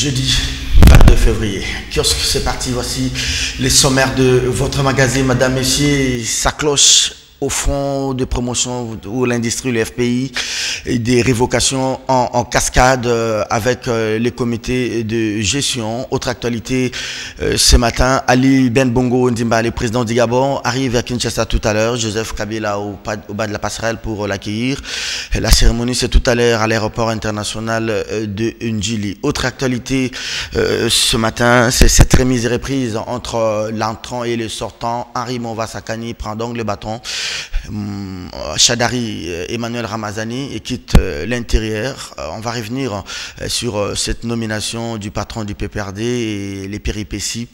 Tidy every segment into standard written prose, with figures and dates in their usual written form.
Jeudi 22 février. Kiosque, c'est parti. Voici les sommaires de votre magazine, madame, messieurs. Ça cloche au fond de promotion ou l'industrie, le FPI, et des révocations en cascade avec les comités de gestion. Autre actualité, ce matin, Ali Ben Bongo Ndimba, le président du Gabon, arrive à Kinshasa tout à l'heure. Joseph Kabila au bas de la passerelle pour l'accueillir. La cérémonie, c'est tout à l'heure à l'aéroport international de Ndjili. Autre actualité, ce matin, c'est cette remise et reprise entre l'entrant et le sortant. Henri Monva-Sakani prend donc le bâton. Chadari Emmanuel Ramazani quitte l'intérieur. On va revenir sur cette nomination du patron du PPRD et les péripéties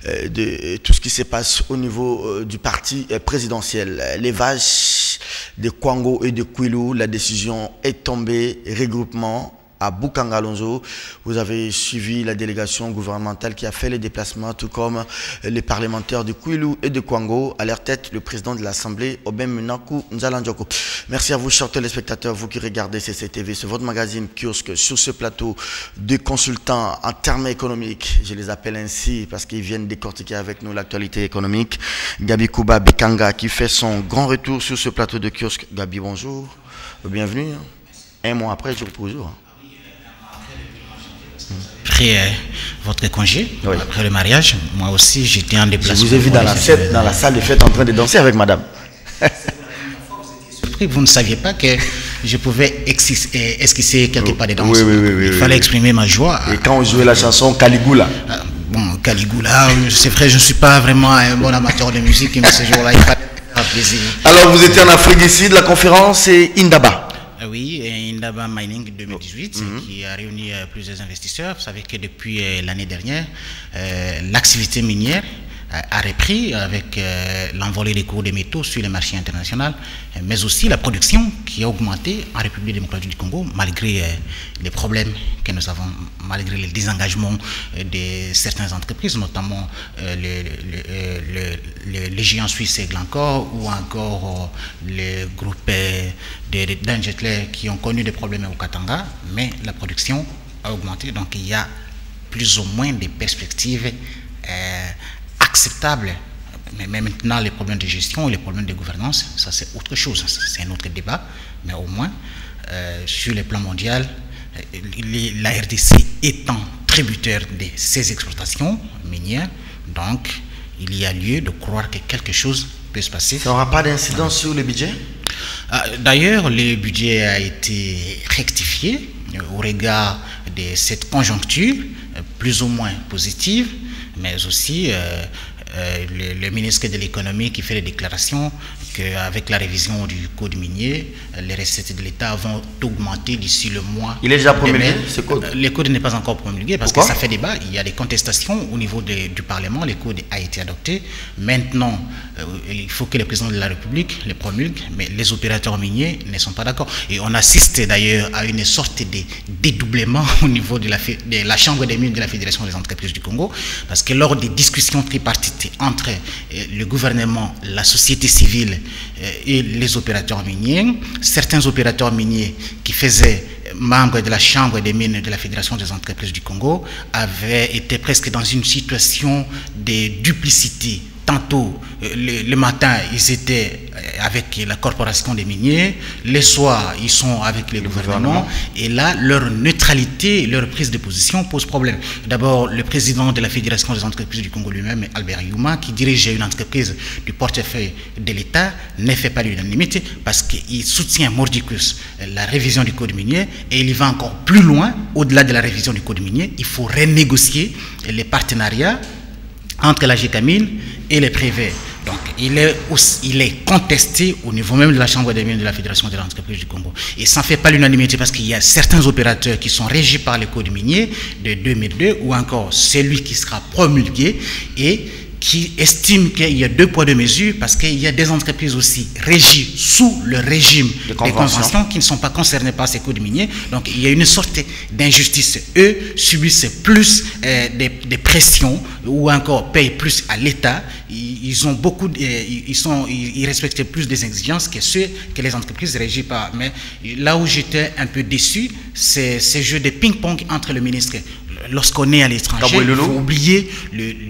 de tout ce qui se passe au niveau du parti présidentiel. Les vaches de Kwango et de Kwilu, la décision est tombée, regroupement à Boukangalonzo. Vous avez suivi la délégation gouvernementale qui a fait les déplacements, tout comme les parlementaires de Kwilu et de Kwango, à leur tête le président de l'Assemblée, Obem Munaku Nzalandjoko. Merci à vous, chers téléspectateurs, vous qui regardez CCTV, c'est votre magazine Kiosque, sur ce plateau de consultants en termes économiques. Je les appelle ainsi parce qu'ils viennent décortiquer avec nous l'actualité économique. Gabi Kouba Bekanga qui fait son grand retour sur ce plateau de Kiosque. Gabi, bonjour, bienvenue. Un mois après, jour pour jour. Après votre congé, oui. Après le mariage, moi aussi j'étais en déplacement. Je vous ai vu dans la salle de fête en train de danser avec madame. Vous ne saviez pas que je pouvais esquisser quelque part des danses. Oui, il fallait exprimer ma joie. Et quand on jouait la chanson Caligula? Bon, Caligula, c'est vrai, je ne suis pas vraiment un bon amateur de musique, mais ce jour-là, il fallait faire plaisir. Alors vous étiez en Afrique ici, de la conférence, c'est Indaba. Oui, Indaba Mining 2018 qui a réuni plusieurs investisseurs. Vous savez que depuis l'année dernière, l'activité minière a repris avec l'envolée des cours des métaux sur les marchés internationaux, mais aussi la production qui a augmenté en République démocratique du Congo, malgré les problèmes que nous avons, malgré le désengagement de certaines entreprises, notamment les géants suisses Glencore ou encore le groupe d'Angetler qui ont connu des problèmes au Katanga, mais la production a augmenté, donc il y a plus ou moins des perspectives acceptable, mais maintenant les problèmes de gestion et les problèmes de gouvernance, ça c'est autre chose, c'est un autre débat, mais au moins sur le plan mondial, la RDC étant tributaire de ses exportations minières, donc il y a lieu de croire que quelque chose peut se passer. Ça n'aura pas d'incidence sur le budget? D'ailleurs, le budget a été rectifié au regard de cette conjoncture plus ou moins positive, mais aussi le ministre de l'économie qui fait les déclarations qu'avec la révision du code minier, les recettes de l'État vont augmenter d'ici le mois. Il est déjà promulgué, ce code? Le code n'est pas encore promulgué parce que ça fait débat. Il y a des contestations au niveau du Parlement. Le code a été adopté. Maintenant, il faut que le président de la République le promulgue, mais les opérateurs miniers ne sont pas d'accord. Et on assiste d'ailleurs à une sorte de dédoublement au niveau de la Chambre des mines de la Fédération des entreprises du Congo, parce que lors des discussions tripartites entre le gouvernement, la société civile et les opérateurs miniers, certains opérateurs miniers qui faisaient membres de la Chambre des mines de la Fédération des entreprises du Congo avaient été presque dans une situation de duplicité. Tantôt, le matin, ils étaient avec la corporation des miniers, le soir, ils sont avec le gouvernement, et là, leur neutralité, leur prise de position pose problème. D'abord, le président de la Fédération des entreprises du Congo lui-même, Albert Youma, qui dirige une entreprise du portefeuille de l'État, ne fait pas l'unanimité parce qu'il soutient mordicus la révision du code minier, et il va encore plus loin, au-delà de la révision du code minier, il faut renégocier les partenariats entre la GECAMINE et les privés. Donc, il est contesté au niveau même de la Chambre des mines de la Fédération des entreprises du Congo. Et ça ne fait pas l'unanimité parce qu'il y a certains opérateurs qui sont régis par le code minier de 2002 ou encore celui qui sera promulgué et qui estime qu'il y a deux poids deux mesures parce qu'il y a des entreprises aussi régies sous le régime des conventions qui ne sont pas concernées par ces codes miniers. Donc il y a une sorte d'injustice. Eux subissent plus des pressions ou encore payent plus à l'État. Ils ont beaucoup, ils respectent plus des exigences que ceux que les entreprises régies par. Mais là où j'étais un peu déçu, c'est ce jeu de ping-pong entre le ministre lorsqu'on est à l'étranger, il faut oublier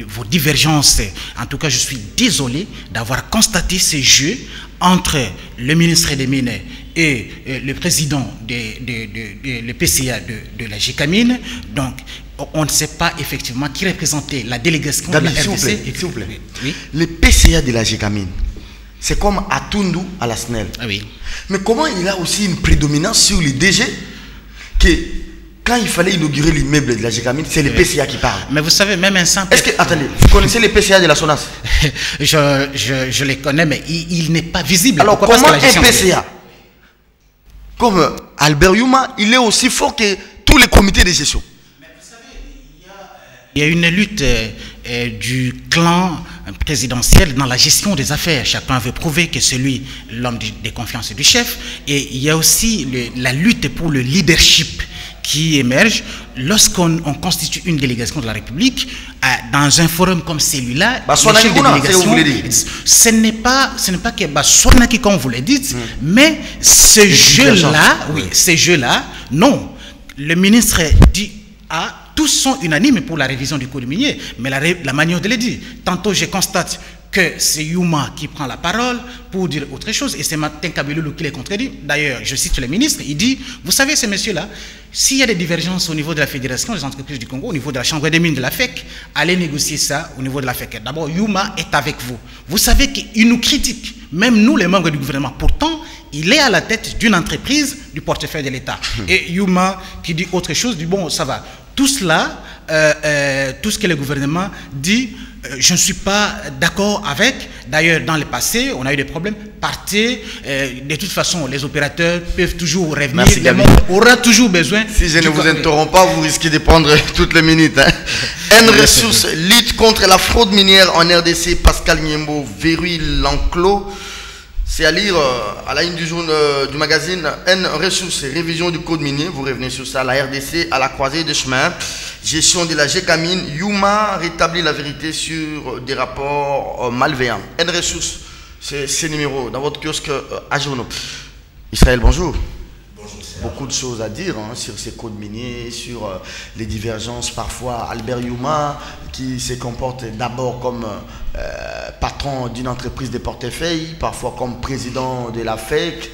vos divergences. En tout cas, je suis désolé d'avoir constaté ces jeux entre le ministre des Mines et le président le PCA de la GECAMINE. Donc, on ne sait pas effectivement qui représentait la délégation de la RDC. S'il vous plaît. Oui? Le PCA de la GECAMINE, c'est comme Atundu à la SNEL. Ah oui. Mais comment il a aussi une prédominance sur les DG que quand il fallait inaugurer l'immeuble de la GECAMINE, c'est le PCA qui parle. Mais vous savez, même un simple... Est-ce que, attendez, vous connaissez les PCA de la SONAS? je les connais, mais il n'est pas visible. Alors, comment un PCA comme Albert Youma, il est aussi fort que tous les comités de gestion? Mais vous savez, il y a une lutte du clan présidentiel dans la gestion des affaires. Chacun veut prouver que c'est lui l'homme de confiance du chef. Et il y a aussi la lutte pour le leadership qui émerge lorsqu'on constitue une délégation de la République dans un forum comme celui-là. Ce n'est pas que Baswanaki, comme vous le dites, mais ce jeu-là, oui, ces jeux-là, non. Le ministre dit tous sont unanimes pour la révision du code minier, mais la manière de le dire. Tantôt, je constate que c'est Youma qui prend la parole pour dire autre chose, et c'est Martin Kabelulu qui les contredit. D'ailleurs, je cite le ministre, il dit, vous savez, ces messieurs-là, s'il y a des divergences au niveau de la Fédération des entreprises du Congo, au niveau de la Chambre des mines de la FEC, allez négocier ça au niveau de la FEC. D'abord, Youma est avec vous. Vous savez qu'il nous critique, même nous, les membres du gouvernement. Pourtant, il est à la tête d'une entreprise du portefeuille de l'État. Et Youma, qui dit autre chose, dit, bon, ça va. Tout cela, tout ce que le gouvernement dit, je ne suis pas d'accord avec. D'ailleurs, dans le passé, on a eu des problèmes. Partez. De toute façon, les opérateurs peuvent toujours revenir. Merci, le monde aura toujours besoin. Si je ne vous interromps pas, vous risquez de prendre toutes les minutes. N-Ressources lutte contre la fraude minière en RDC. Pascal Niembo verrouille l'enclos. C'est à lire à la ligne du jour du magazine N-Ressources, révision du code minier. Vous revenez sur ça. La RDC à la croisée des chemins. Gestion de la GECAMINE. Youma rétablit la vérité sur des rapports malveillants. N-Ressources, c'est ces numéros dans votre kiosque à journaux. Israël, bonjour. Beaucoup de choses à dire sur ces codes miniers, sur les divergences. Parfois, Albert Youma, qui se comporte d'abord comme patron d'une entreprise de portefeuille, parfois comme président de la FEC,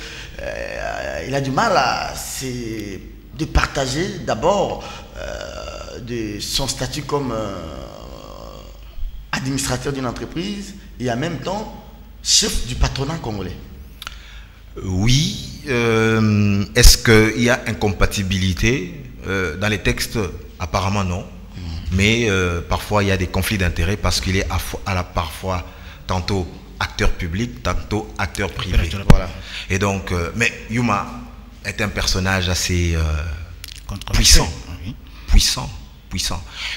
il a du mal de partager d'abord son statut comme administrateur d'une entreprise et en même temps chef du patronat congolais. Oui. Est-ce qu'il y a incompatibilité dans les textes? Apparemment non. Mais parfois il y a des conflits d'intérêts parce qu'il est parfois tantôt acteur public, tantôt acteur privé. Voilà. Et donc, mais Youma est un personnage assez puissant. Puissant.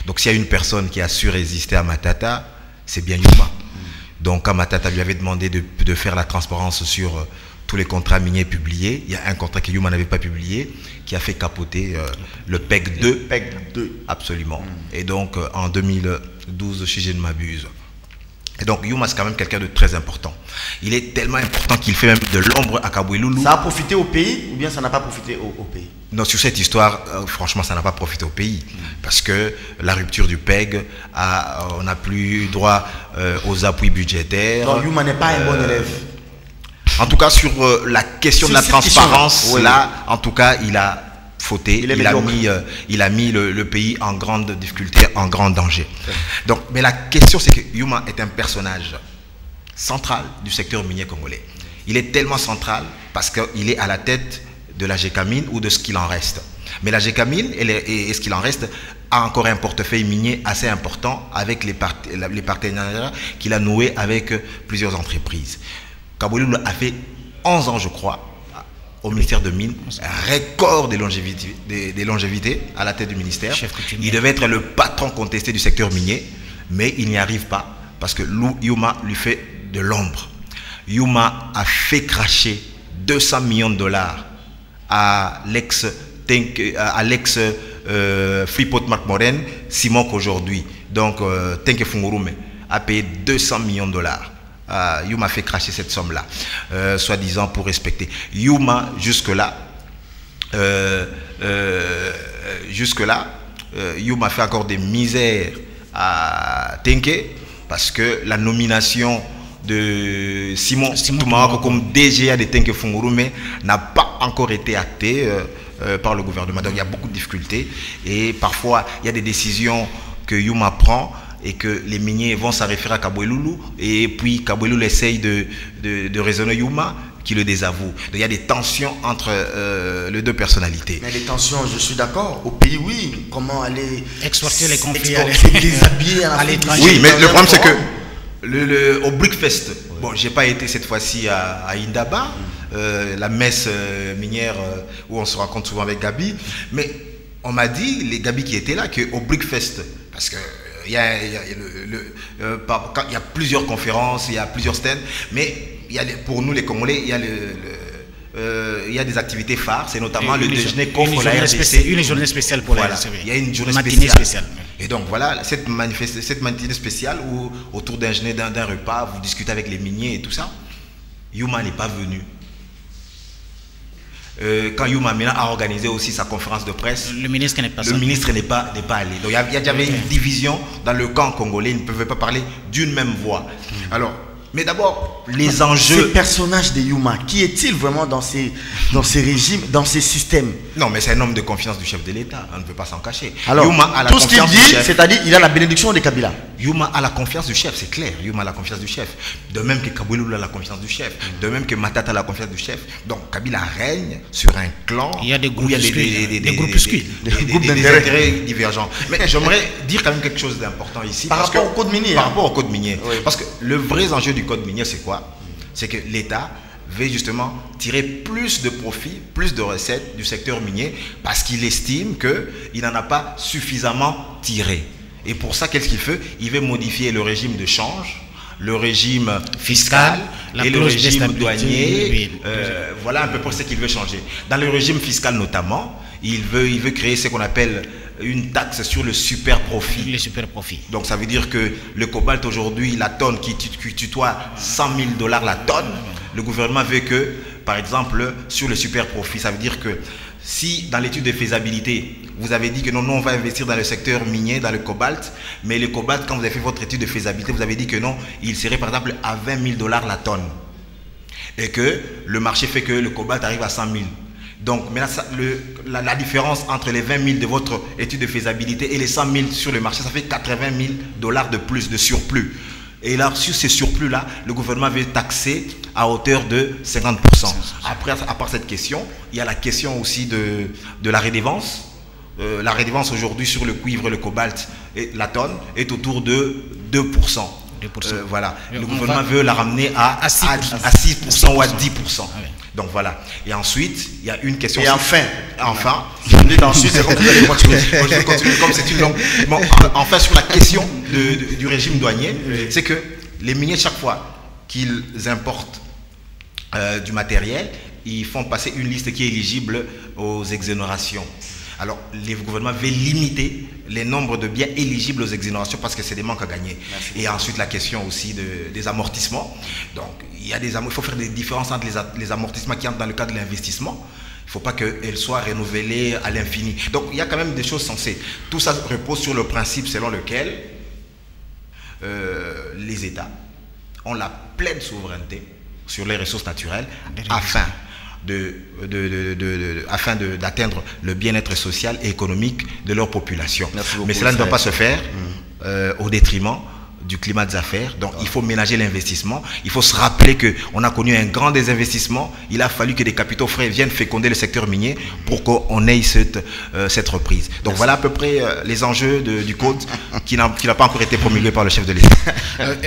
Donc s'il y a une personne qui a su résister à Matata, c'est bien Youma. Donc quand Matata lui avait demandé de faire la transparence sur tous les contrats miniers publiés, il y a un contrat que Youma n'avait pas publié qui a fait capoter le PEG 2. PEG 2. Absolument. Et donc en 2012, si je ne m'abuse. Et donc Youma, c'est quand même quelqu'un de très important. Il est tellement important qu'il fait même de l'ombre à Kabouéloulou. Ça a profité au pays ou bien ça n'a pas profité au pays? Non, sur cette histoire, franchement, ça n'a pas profité au pays. Parce que la rupture du PEG, on n'a plus droit aux appuis budgétaires. Donc Youma n'est pas un bon élève. En tout cas, sur la question de la transparence, là, en tout cas, il a fauté. Il a mis le pays en grande difficulté, en grand danger. Donc, mais la question, c'est que Youma est un personnage central du secteur minier congolais. Il est tellement central parce qu'il est à la tête de la GECAMINE ou de ce qu'il en reste. Mais la GECAMINE et ce qu'il en reste a encore un portefeuille minier assez important avec les partenariats qu'il a noués avec plusieurs entreprises. Kabouéloulou a fait 11 ans, je crois, au ministère de Mines, record des longévités à la tête du ministère. Il devait être le patron contesté du secteur minier, mais il n'y arrive pas parce que Youma lui fait de l'ombre. Youma a fait cracher 200 millions de dollars à l'ex Freeport McMoran, Simon qu'aujourd'hui. Donc, Tenke Fungurume a payé 200 millions de dollars. Youma fait cracher cette somme-là, soi-disant pour respecter. Youma, jusque-là, Youma fait encore des misères à Tenke, parce que la nomination de Simon Toumarako comme DGA de Tenke Fungurume n'a pas encore été actée par le gouvernement. Donc il y a beaucoup de difficultés et parfois il y a des décisions que Youma prend et que les miniers vont s'en référer à Kaboueloulou et puis Kaboueloulou essaye de raisonner Youma qui le désavoue. Donc, il y a des tensions entre les deux personnalités. Mais les tensions, je suis d'accord. Au pays, oui. Comment aller exporter les conflits, déshabiller à l'étranger. Oui, mais le problème c'est que au Brickfest, bon, j'ai pas été cette fois-ci à Indaba, la messe minière où on se rencontre souvent avec Gabi, mais on m'a dit, les Gabi qui étaient là, qu'au Brickfest, parce que il y a plusieurs conférences, il y a plusieurs stands, mais pour nous les Congolais, il y a des activités phares, c'est notamment le déjeuner contre la RDC. Une journée spéciale pour la RDC. Il y a une journée spéciale. Et donc voilà, cette matinée spéciale où autour d'un déjeuner, d'un repas, vous discutez avec les miniers et tout ça, Youma n'est pas venu. Quand Youma Mina a organisé aussi sa conférence de presse, le ministre n'est pas allé. Donc il y avait une division dans le camp congolais, ils ne pouvaient pas parler d'une même voix. Alors, mais d'abord, les enjeux... Ce personnage de Youma, qui est-il vraiment dans ces régimes, dans ces systèmes? Non, mais c'est un homme de confiance du chef de l'État, on ne peut pas s'en cacher. Alors, Youma a la tout ce qu'il dit, c'est-à-dire il a la bénédiction de Kabila. Youma a la confiance du chef, c'est clair. Youma a la confiance du chef. De même que Kaboueloulou a la confiance du chef. De même que Matata a la confiance du chef. Donc Kabila règne sur un clan il y a des groupes, où il y a des intérêts divergents. Mais j'aimerais dire quand même quelque chose d'important ici. Par rapport au code minier. Par rapport au code minier. Oui. Parce que le vrai enjeu du code minier, c'est quoi? C'est que l'État veut justement tirer plus de profits, plus de recettes du secteur minier parce qu'il estime qu'il n'en a pas suffisamment tiré. Et pour ça, qu'est-ce qu'il fait? Il veut modifier le régime de change, le régime fiscal et le régime douanier. Voilà un peu pour ce qu'il veut changer. Dans le régime fiscal notamment, il veut créer ce qu'on appelle une taxe sur le super profit. Les super profits. Donc ça veut dire que le cobalt aujourd'hui, la tonne qui tutoie $100 000 la tonne, le gouvernement veut que, par exemple, sur le super profit, ça veut dire que si dans l'étude de faisabilité, vous avez dit que non, on va investir dans le secteur minier, dans le cobalt, mais le cobalt, quand vous avez fait votre étude de faisabilité, vous avez dit que non, il serait par exemple à $20 000 la tonne. Et que le marché fait que le cobalt arrive à 100 000. Donc maintenant, la différence entre les 20 000 de votre étude de faisabilité et les 100 000 sur le marché, ça fait $80 000 de plus, de surplus. Et là, sur ces surplus-là, le gouvernement veut taxer à hauteur de 50%. Après, à part cette question, il y a la question aussi de la redevance. La redevance aujourd'hui sur le cuivre et le cobalt, et la tonne, est autour de 2%. Voilà. Le gouvernement veut la ramener à 6% ou à 10%. Donc voilà. Et ensuite, il y a une question. Et enfin, je dis ensuite, c'est comme vous allez continuer. Moi, je vais continuer comme c'est une longue. Bon, enfin, sur la question du régime douanier, c'est que les miniers, chaque fois qu'ils importent du matériel, ils font passer une liste qui est éligible aux exonérations. Alors, le gouvernement veut limiter les nombres de biens éligibles aux exonérations parce que c'est des manques à gagner. Et ensuite, la question aussi des amortissements. Donc, il faut faire des différences entre les amortissements qui entrent dans le cadre de l'investissement. Il ne faut pas qu'elles soient renouvelées à l'infini. Donc, il y a quand même des choses sensées. Tout ça repose sur le principe selon lequel les États ont la pleine souveraineté sur les ressources naturelles afin d'atteindre le bien-être social et économique de leur population. Mais cela ne doit pas se faire au détriment du climat des affaires. Donc il faut ménager l'investissement. Il faut se rappeler qu'on a connu un grand désinvestissement. Il a fallu que des capitaux frais viennent féconder le secteur minier pour qu'on ait cette reprise. Donc voilà à peu près les enjeux du code qui n'a pas encore été promulgué par le chef de l'État.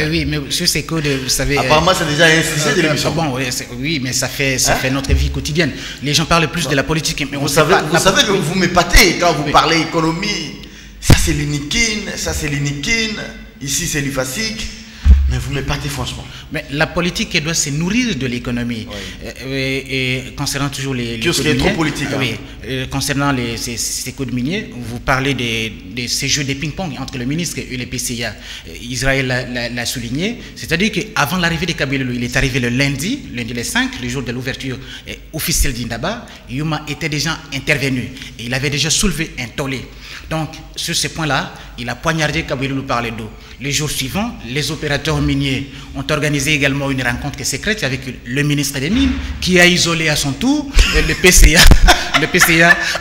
Oui, mais sur ces codes, vous savez... Apparemment, c'est déjà un sujet de l'émission. Bon, oui, mais ça fait notre vie quotidienne. Les gens parlent plus de la politique. Mais vous savez que vous m'épatez quand vous parlez économie. Ça, c'est l'iniquine, ça, c'est l'iniquine. Ici, c'est l'IFASIC, mais vous m'épatez franchement. Mais la politique, elle doit se nourrir de l'économie. Oui. Et concernant toujours les codes miniers, trop politique. Oui, concernant ces codes miniers, vous parlez de ces jeux de ping-pong entre le ministre et le PCA. Israël l'a souligné. C'est-à-dire qu'avant l'arrivée de Kabila, il est arrivé le lundi le 5, le jour de l'ouverture officielle d'Indaba. Youma était déjà intervenu. Et il avait déjà soulevé un tollé. Donc, sur ces points-là, il a poignardé Kabouélou par le dos. Les jours suivants, les opérateurs miniers ont organisé également une rencontre secrète avec le ministre des Mines, qui a isolé à son tour le PCA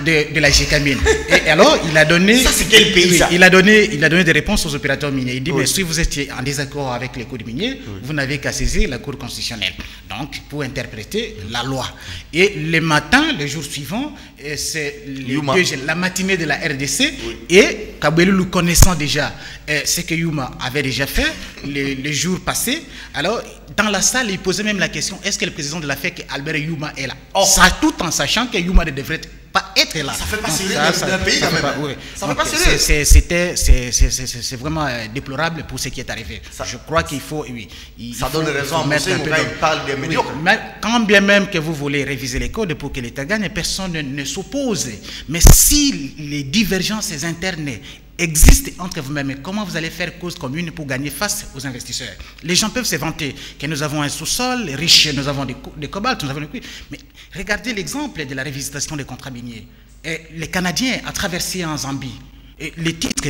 de la GECAMINE. Et alors, il a donné... Ça, c'est quel pays, ça? Il a donné des réponses aux opérateurs miniers. Il dit, mais si vous étiez en désaccord avec les codes miniers, vous n'avez qu'à saisir la Cour constitutionnelle. Donc, pour interpréter la loi. Et le matin, le jour suivant, c'est la matinée de la RDC, et Kabouélou connaissant déjà ce que Yuma avait déjà fait les jours passés, alors dans la salle, il posait même la question, est-ce que le président de la FEC, Albert Yuma, est là? Tout en sachant que Yuma ne devrait pas être là. Ça fait pas sérieux d'un pays quand même. Ça fait pas sérieux. C'est vraiment déplorable pour ce qui est arrivé. Je crois qu'il faut... ça donne raison à Moussé, il parle des médiocres. Quand bien même que vous voulez réviser les codes pour que l'État gagne, personne ne s'oppose. Mais si les divergences internes existe entre vous-même, comment vous allez faire cause commune pour gagner face aux investisseurs? Les gens peuvent se vanter que nous avons un sous-sol riche, nous avons des cobalt, nous avons des cuivre. Mais regardez l'exemple de la révisitation des contrats miniers. Les Canadiens ont traversé en Zambie. Les titres,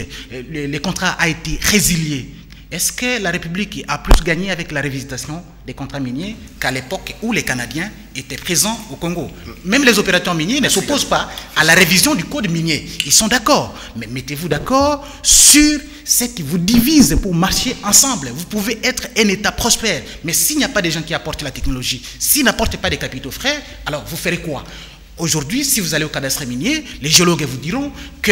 les contrats ont été résiliés. Est-ce que la République a plus gagné avec la révisitation des contrats miniers qu'à l'époque où les Canadiens étaient présents au Congo? Même les opérateurs miniers ne s'opposent pas à la révision du code minier. Ils sont d'accord. Mais mettez-vous d'accord sur ce qui vous divise pour marcher ensemble. Vous pouvez être un État prospère. Mais s'il n'y a pas des gens qui apportent la technologie, s'ils n'apportent pas des capitaux frais, alors vous ferez quoi? Aujourd'hui, si vous allez au cadastre minier, les géologues vous diront que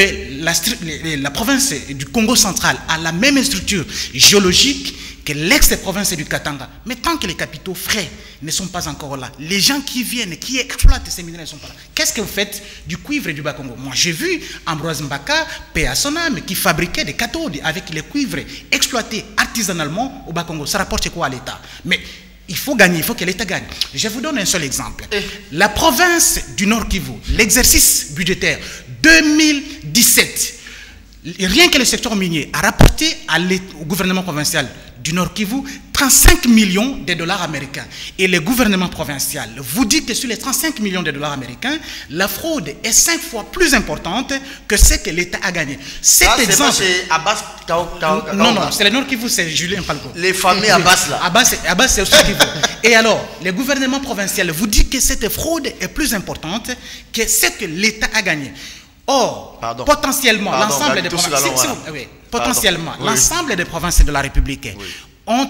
la province du Congo central a la même structure géologique que l'ex-province du Katanga. Mais tant que les capitaux frais ne sont pas encore là, les gens qui viennent, qui exploitent ces minerais ne sont pas là. Qu'est-ce que vous faites du cuivre et du Bas-Congo? Moi, j'ai vu Ambroise Mbaka, paix à son âme, qui fabriquait des cathodes avec les cuivres exploités artisanalement au Bas-Congo. Ça rapporte quoi à l'État? Mais il faut gagner, il faut que l'État gagne. Je vous donne un seul exemple. La province du Nord Kivu, l'exercice budgétaire 2017, rien que le secteur minier a rapporté au gouvernement provincial du Nord Kivu 35 millions de dollars américains. Et le gouvernement provincial vous dit que sur les 35 millions de dollars américains, la fraude est 5 fois plus importante que ce que l'État a gagné. Cet exemple... c'est Abbas Non, c'est le Nord Kivu, c'est Julien Palco. Les familles Abbas là. Abbas, c'est aussi Kivu. Et alors, le gouvernement provincial vous dit que cette fraude est plus importante que ce que l'État a gagné. Or, potentiellement, l'ensemble des provinces de la République ont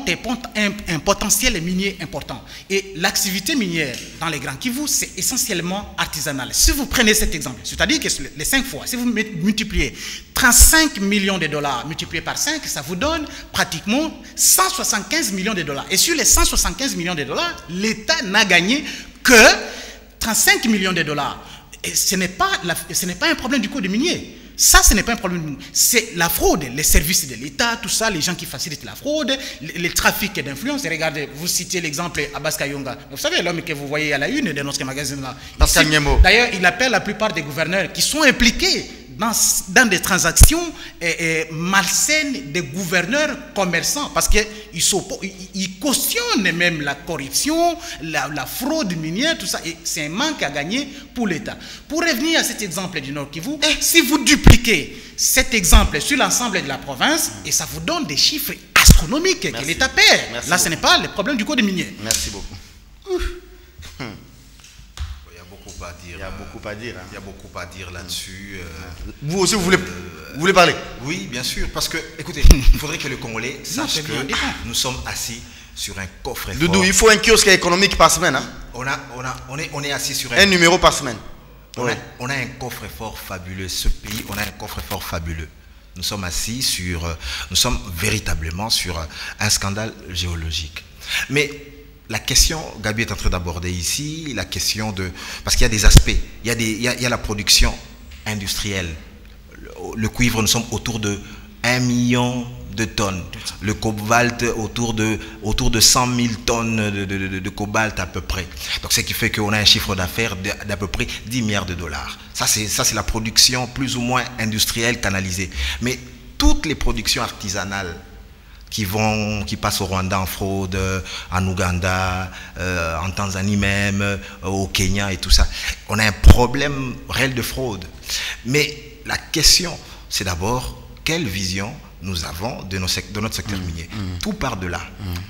un potentiel minier important. Et l'activité minière dans les Grands Kivu, c'est essentiellement artisanal. Si vous prenez cet exemple, c'est-à-dire que les 5 fois, si vous multipliez 35 millions de dollars multiplié par 5, ça vous donne pratiquement 175 millions de dollars. Et sur les 175 millions de dollars, l'État n'a gagné que 35 millions de dollars. Et ce n'est pas un problème du code minier. Ça, ce n'est pas un problème. C'est la fraude, les services de l'État, tout ça, les gens qui facilitent la fraude, les trafics d'influence. Regardez, vous citez l'exemple Abbas Kayonga. Vous savez, l'homme que vous voyez à la une de notre magazine là. D'ailleurs, il appelle la plupart des gouverneurs qui sont impliqués dans des transactions malsaines des gouverneurs commerçants, parce qu'ils cautionnent même la corruption, la fraude minière, tout ça, et c'est un manque à gagner pour l'État. Pour revenir à cet exemple du Nord Kivu, si vous dupliquez cet exemple sur l'ensemble de la province, et ça vous donne des chiffres astronomiques que l'État perd. Là, ce n'est pas le problème du code minier. Merci beaucoup. Il y a beaucoup à dire. Il y a beaucoup à dire là-dessus. Vous aussi, vous voulez parler? Oui, bien sûr. Parce que, écoutez, il faudrait que le Congolais sache que nous sommes assis sur un coffre-fort. Doudou, il faut un kiosque économique par semaine. Hein? On est assis sur un numéro par semaine. On a un coffre-fort fabuleux. Ce pays, on a un coffre-fort fabuleux. Nous sommes assis nous sommes véritablement sur un scandale géologique. Mais la question, Gabi est en train d'aborder ici, la question de... Parce qu'il y a des aspects, il y a la production industrielle. Le cuivre, nous sommes autour de 1 million de tonnes. Le cobalt, autour de 100 000 tonnes de cobalt à peu près. Donc, ce qui fait qu'on a un chiffre d'affaires d'à peu près 10 milliards de dollars. Ça, c'est la production plus ou moins industrielle canalisée. Mais toutes les productions artisanales qui passent au Rwanda en fraude, en Ouganda, en Tanzanie même, au Kenya et tout ça. On a un problème réel de fraude. Mais la question, c'est d'abord quelle vision nous avons de notre secteur minier. Tout part de là.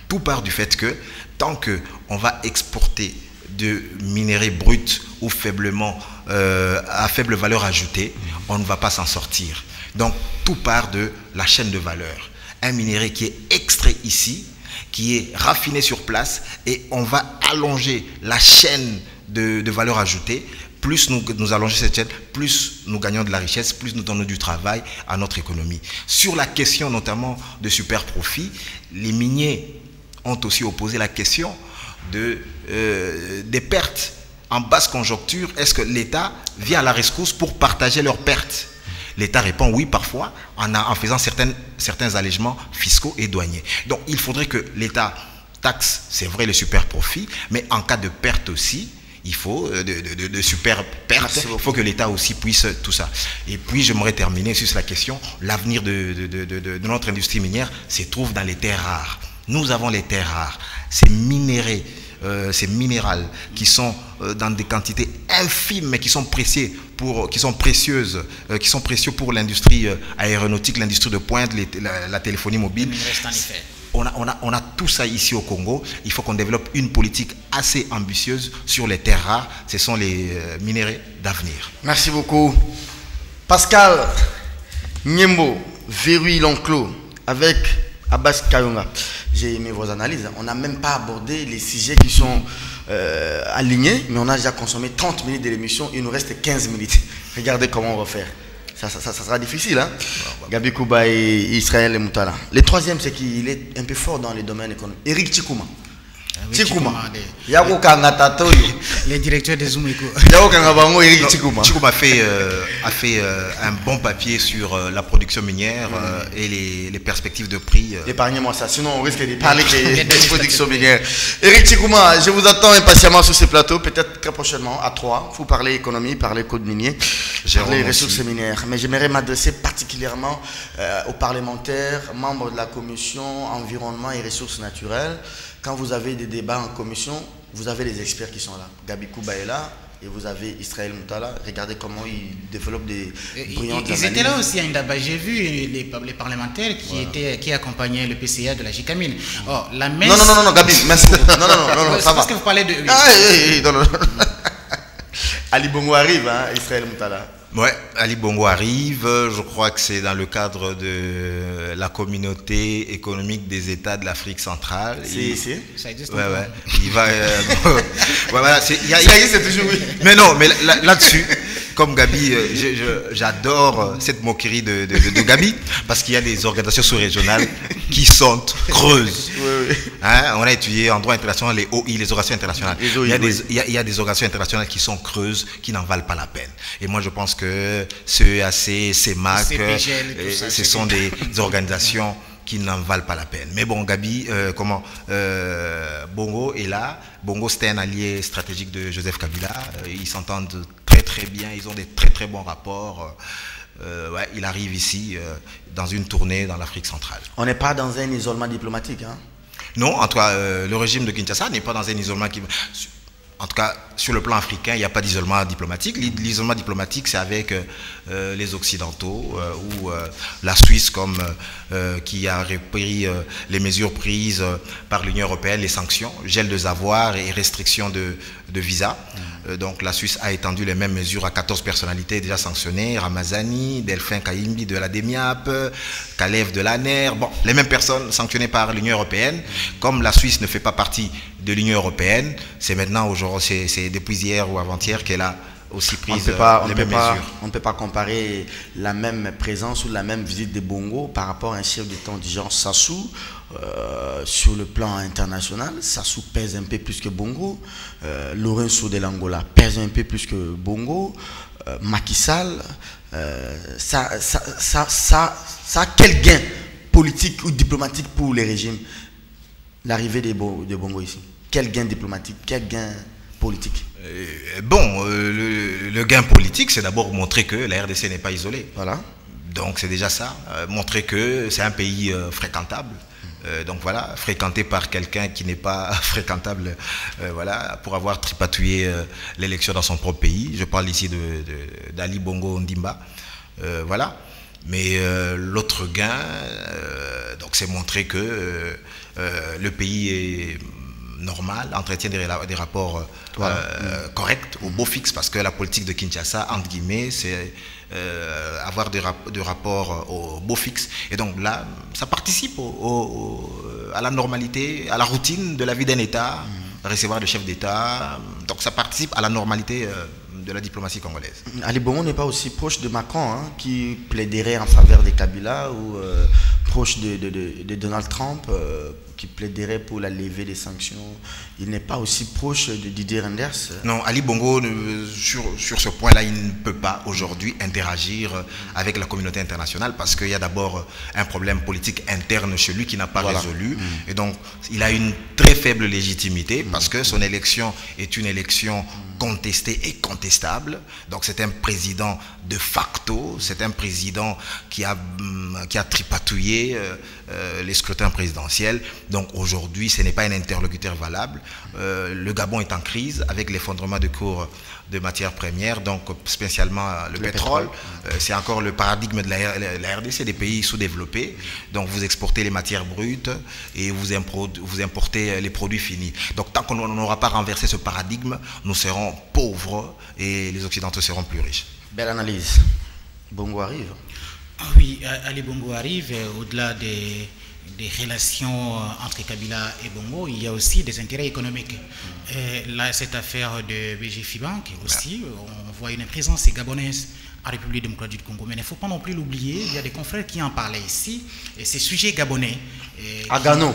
Tout part du fait que tant qu'on va exporter de minerais bruts ou faiblement à faible valeur ajoutée, on ne va pas s'en sortir. Donc tout part de la chaîne de valeur. Un minerai qui est extrait ici, qui est raffiné sur place, et on va allonger la chaîne de valeur ajoutée. Plus nous allongeons cette chaîne, plus nous gagnons de la richesse, plus nous donnons du travail à notre économie. Sur la question notamment de super profit, les miniers ont aussi opposé la question des pertes en basse conjoncture. Est-ce que l'État vient à la rescousse pour partager leurs pertes? L'État répond oui parfois en faisant certains allègements fiscaux et douaniers. Donc il faudrait que l'État taxe, c'est vrai, le super profit, mais en cas de perte aussi, il faut de super pertes, il faut que l'État aussi puisse tout ça. Et puis j'aimerais terminer sur la question, l'avenir de notre industrie minière se trouve dans les terres rares. Nous avons les terres rares, ces minéraux, ces minérales qui sont dans des quantités infimes mais qui sont précieuses pour l'industrie aéronautique, l'industrie de pointe, la téléphonie mobile. On a tout ça ici au Congo. Il faut qu'on développe une politique assez ambitieuse sur les terres rares. Ce sont les minéraux d'avenir. Merci beaucoup. Pascal Nyembo, Verrouille l'enclos, avec Abbas Kayonga. J'ai aimé vos analyses. On n'a même pas abordé les sujets qui sont alignés, mais on a déjà consommé 30 minutes de l'émission. Il nous reste 15 minutes. Regardez comment on va faire. Ça sera difficile, hein? Gabi Kouba et Israël et Moutala. Le troisième, c'est qu'il est un peu fort dans les domaines économiques. Eric Tchikouma. Tchikouma. Les directeurs des Zoumiko. Eric Tchikouma a fait un bon papier sur la production minière et les perspectives de prix. Épargnez-moi ça, sinon on risque de parler des productions minières. Eric Tchikouma, je vous attends impatiemment sur ce plateau, peut-être très prochainement, à 3. Vous parlez économie, parlez code minier, parlez ressources minières. Mais j'aimerais m'adresser particulièrement aux parlementaires, membres de la commission environnement et ressources naturelles. Quand vous avez des débats en commission, vous avez les experts qui sont là. Gabi Kouba est là et vous avez Israël Moutala. Regardez comment ils développent des brillantes analyses. Ils étaient là aussi à Indaba. J'ai vu les parlementaires qui accompagnaient le PCA de la JICAMIN. Oh, la messe... Non, Gabi, merci. Non, ça va. Parce que vous parlez de... Non. Ali Bongo arrive, hein, Israël Moutala. Ouais, Ali Bongo arrive, je crois que c'est dans le cadre de la communauté économique des États de l'Afrique centrale. Ça existe ouais. Il va... voilà, c'est toujours oui. Mais non, mais là-dessus, comme Gabi, j'adore cette moquerie de Gabi, parce qu'il y a des organisations sous-régionales qui sont creuses. Oui. Hein, on a étudié en droit international les OI, les organisations internationales. Il y a des organisations internationales qui sont creuses, qui n'en valent pas la peine. Et moi, je pense que CEAC, CEMAC, ce sont des organisations qui n'en valent pas la peine. Mais bon, Gabi, Bongo est là. Bongo, c'était un allié stratégique de Joseph Kabila. Ils s'entendent très bien. Ils ont des très bons rapports. Il arrive ici dans une tournée dans l'Afrique centrale. On n'est pas dans un isolement diplomatique, hein? Non, en tout cas, le régime de Kinshasa n'est pas dans un isolement qui... En tout cas, sur le plan africain, il n'y a pas d'isolement diplomatique. L'isolement diplomatique, c'est avec les Occidentaux ou la Suisse qui a repris les mesures prises par l'Union européenne, les sanctions, gel de avoirs et restriction de visa. Donc la Suisse a étendu les mêmes mesures à 14 personnalités déjà sanctionnées, Ramazani, Delphin Kaimbi de la DEMIAP, Kalev de l'ANER, bon, les mêmes personnes sanctionnées par l'Union européenne. Comme la Suisse ne fait pas partie de l'Union européenne, c'est maintenant aujourd'hui, c'est depuis hier ou avant-hier qu'elle a aussi pris les mêmes mesures. On ne peut pas comparer la même présence ou la même visite de Bongo par rapport à un chef d'État du genre Sassou. Sur le plan international, Sassou pèse un peu plus que Bongo. Lourenço de l'Angola pèse un peu plus que Bongo. Macky Sall, ça a quel gain politique ou diplomatique pour les régimes, l'arrivée de Bongo ici? Quel gain diplomatique, quel gain politique? Le gain politique, c'est d'abord montrer que la RDC n'est pas isolée. Voilà. Donc c'est déjà ça, montrer que c'est un pays fréquentable. Donc voilà, fréquenté par quelqu'un qui n'est pas fréquentable, voilà, pour avoir tripatouillé l'élection dans son propre pays. Je parle ici d'Ali Bongo Ondimba. voilà. Mais l'autre gain, donc c'est montrer que le pays est normal, entretient des rapports corrects au beau fixe, parce que la politique de Kinshasa, entre guillemets, c'est avoir des rapports au beau fixe. Et donc là, ça participe à la normalité, à la routine de la vie d'un État, recevoir des chefs d'État. Donc ça participe à la normalité de la diplomatie congolaise. Ali Bongo n'est pas aussi proche de Macron, hein, qui plaiderait en faveur de Kabila, ou proche de Donald Trump, qui plaiderait pour la levée des sanctions. Il n'est pas aussi proche de Didier Reynders. Non, Ali Bongo, sur ce point-là, il ne peut pas aujourd'hui interagir avec la communauté internationale, parce qu'il y a d'abord un problème politique interne chez lui qui n'a pas résolu. Et donc, il a une très faible légitimité, parce que son élection est une élection contestée et contestable. Donc, c'est un président de facto, c'est un président qui a tripatouillé les scrutins présidentiels. Donc aujourd'hui, ce n'est pas un interlocuteur valable. Le Gabon est en crise avec l'effondrement de cours de matières premières, donc spécialement le pétrole. C'est encore le paradigme de la RDC, des pays sous-développés. Donc vous exportez les matières brutes et vous importez les produits finis. Donc tant qu'on n'aura pas renversé ce paradigme, nous serons pauvres et les Occidentaux seront plus riches. Belle analyse. Bongo arrive. Oui, Ali Bongo arrive. Au-delà des relations entre Kabila et Bongo, il y a aussi des intérêts économiques. Là, cette affaire de BGFIBank aussi, on voit une présence gabonaise en République démocratique du Congo. Mais il ne faut pas non plus l'oublier, il y a des confrères qui en parlaient ici, et c'est sujet gabonais. À Gano,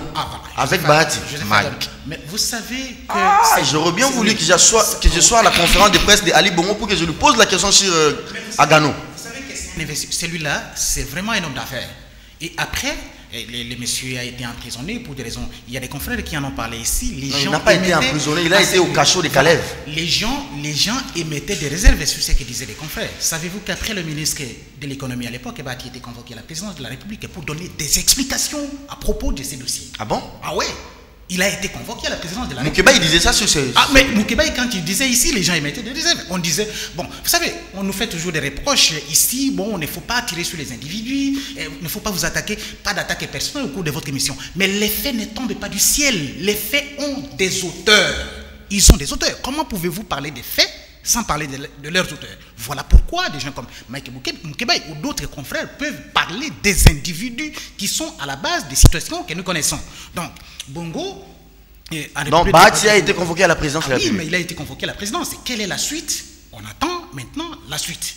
avec Bahati. Mais vous savez que... j'aurais bien voulu que je sois à la conférence de presse d'Ali Bongo pour que je lui pose la question sur Agano. Vous savez que celui-là, c'est vraiment un homme d'affaires. Et après, le monsieur a été emprisonné pour des raisons... Il y a des confrères qui en ont parlé ici. Il n'a pas été emprisonné, il a été au cachot des Calèves. Les gens émettaient des réserves sur ce que disaient les confrères. Savez-vous qu'après le ministre de l'économie à l'époque, qui était convoqué à la présidence de la République pour donner des explications à propos de ces dossiers. Ah bon? Ah ouais. Il a été convoqué à la présidence de la République. Moukeba, il disait ça sur ce... Ah, mais Moukeba, quand il disait ici, les gens émettaient des réserves. On disait, bon, vous savez, on nous fait toujours des reproches ici, bon, il ne faut pas tirer sur les individus, il ne faut pas vous attaquer, pas d'attaque personnelle au cours de votre émission. Mais les faits ne tombent pas du ciel. Les faits ont des auteurs. Ils ont des auteurs. Comment pouvez-vous parler des faits sans parler de leurs auteurs? Voilà pourquoi des gens comme Mike Moukeba ou d'autres confrères peuvent parler des individus qui sont à la base des situations que nous connaissons. Donc, Bongo... Donc, Bahati a été convoqué à la présidence de la République. Oui, mais il a été convoqué à la présidence. Et quelle est la suite? On attend maintenant la suite.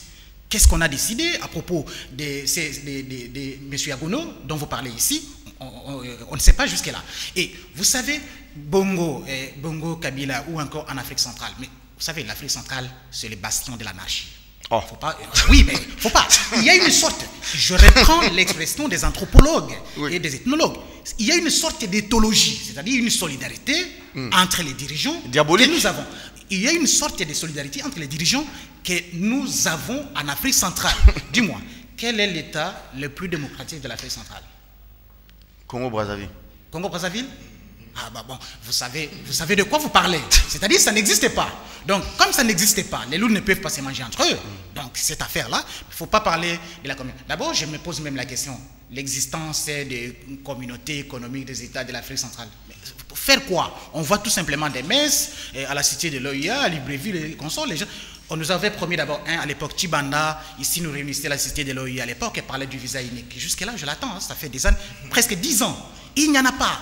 Qu'est-ce qu'on a décidé à propos de M. Agono, dont vous parlez ici? On ne sait pas jusque-là. Et vous savez, Bongo, Kabila ou encore en Afrique centrale, mais vous savez, l'Afrique centrale, c'est le bastion de l'anarchie. Oh. Faut pas, oui, mais faut pas. Il y a une sorte, je reprends l'expression des anthropologues et des ethnologues, il y a une sorte d'éthologie, c'est-à-dire une solidarité entre les dirigeants que nous avons. Il y a une sorte de solidarité entre les dirigeants que nous avons en Afrique centrale. Dis-moi, quel est l'État le plus démocratique de l'Afrique centrale? Congo-Brazzaville. Congo-Brazzaville? Ah bah bon, vous savez de quoi vous parlez. C'est-à-dire ça n'existe pas. Donc, comme ça n'existe pas, les loups ne peuvent pas se manger entre eux. Donc, cette affaire-là, il ne faut pas parler de la communauté. D'abord, je me pose même la question, l'existence des communautés économiques des États de l'Afrique centrale. Mais pour faire quoi? On voit tout simplement des messes à la cité de l'OIA, à Libreville, les consorts, les gens... On nous avait promis d'abord à l'époque Tibanda, ici nous réunissait à la cité de l'OIA à l'époque et parlait du visa unique. Jusque-là, je l'attends, hein, ça fait des années, presque 10 ans. Il n'y en a pas.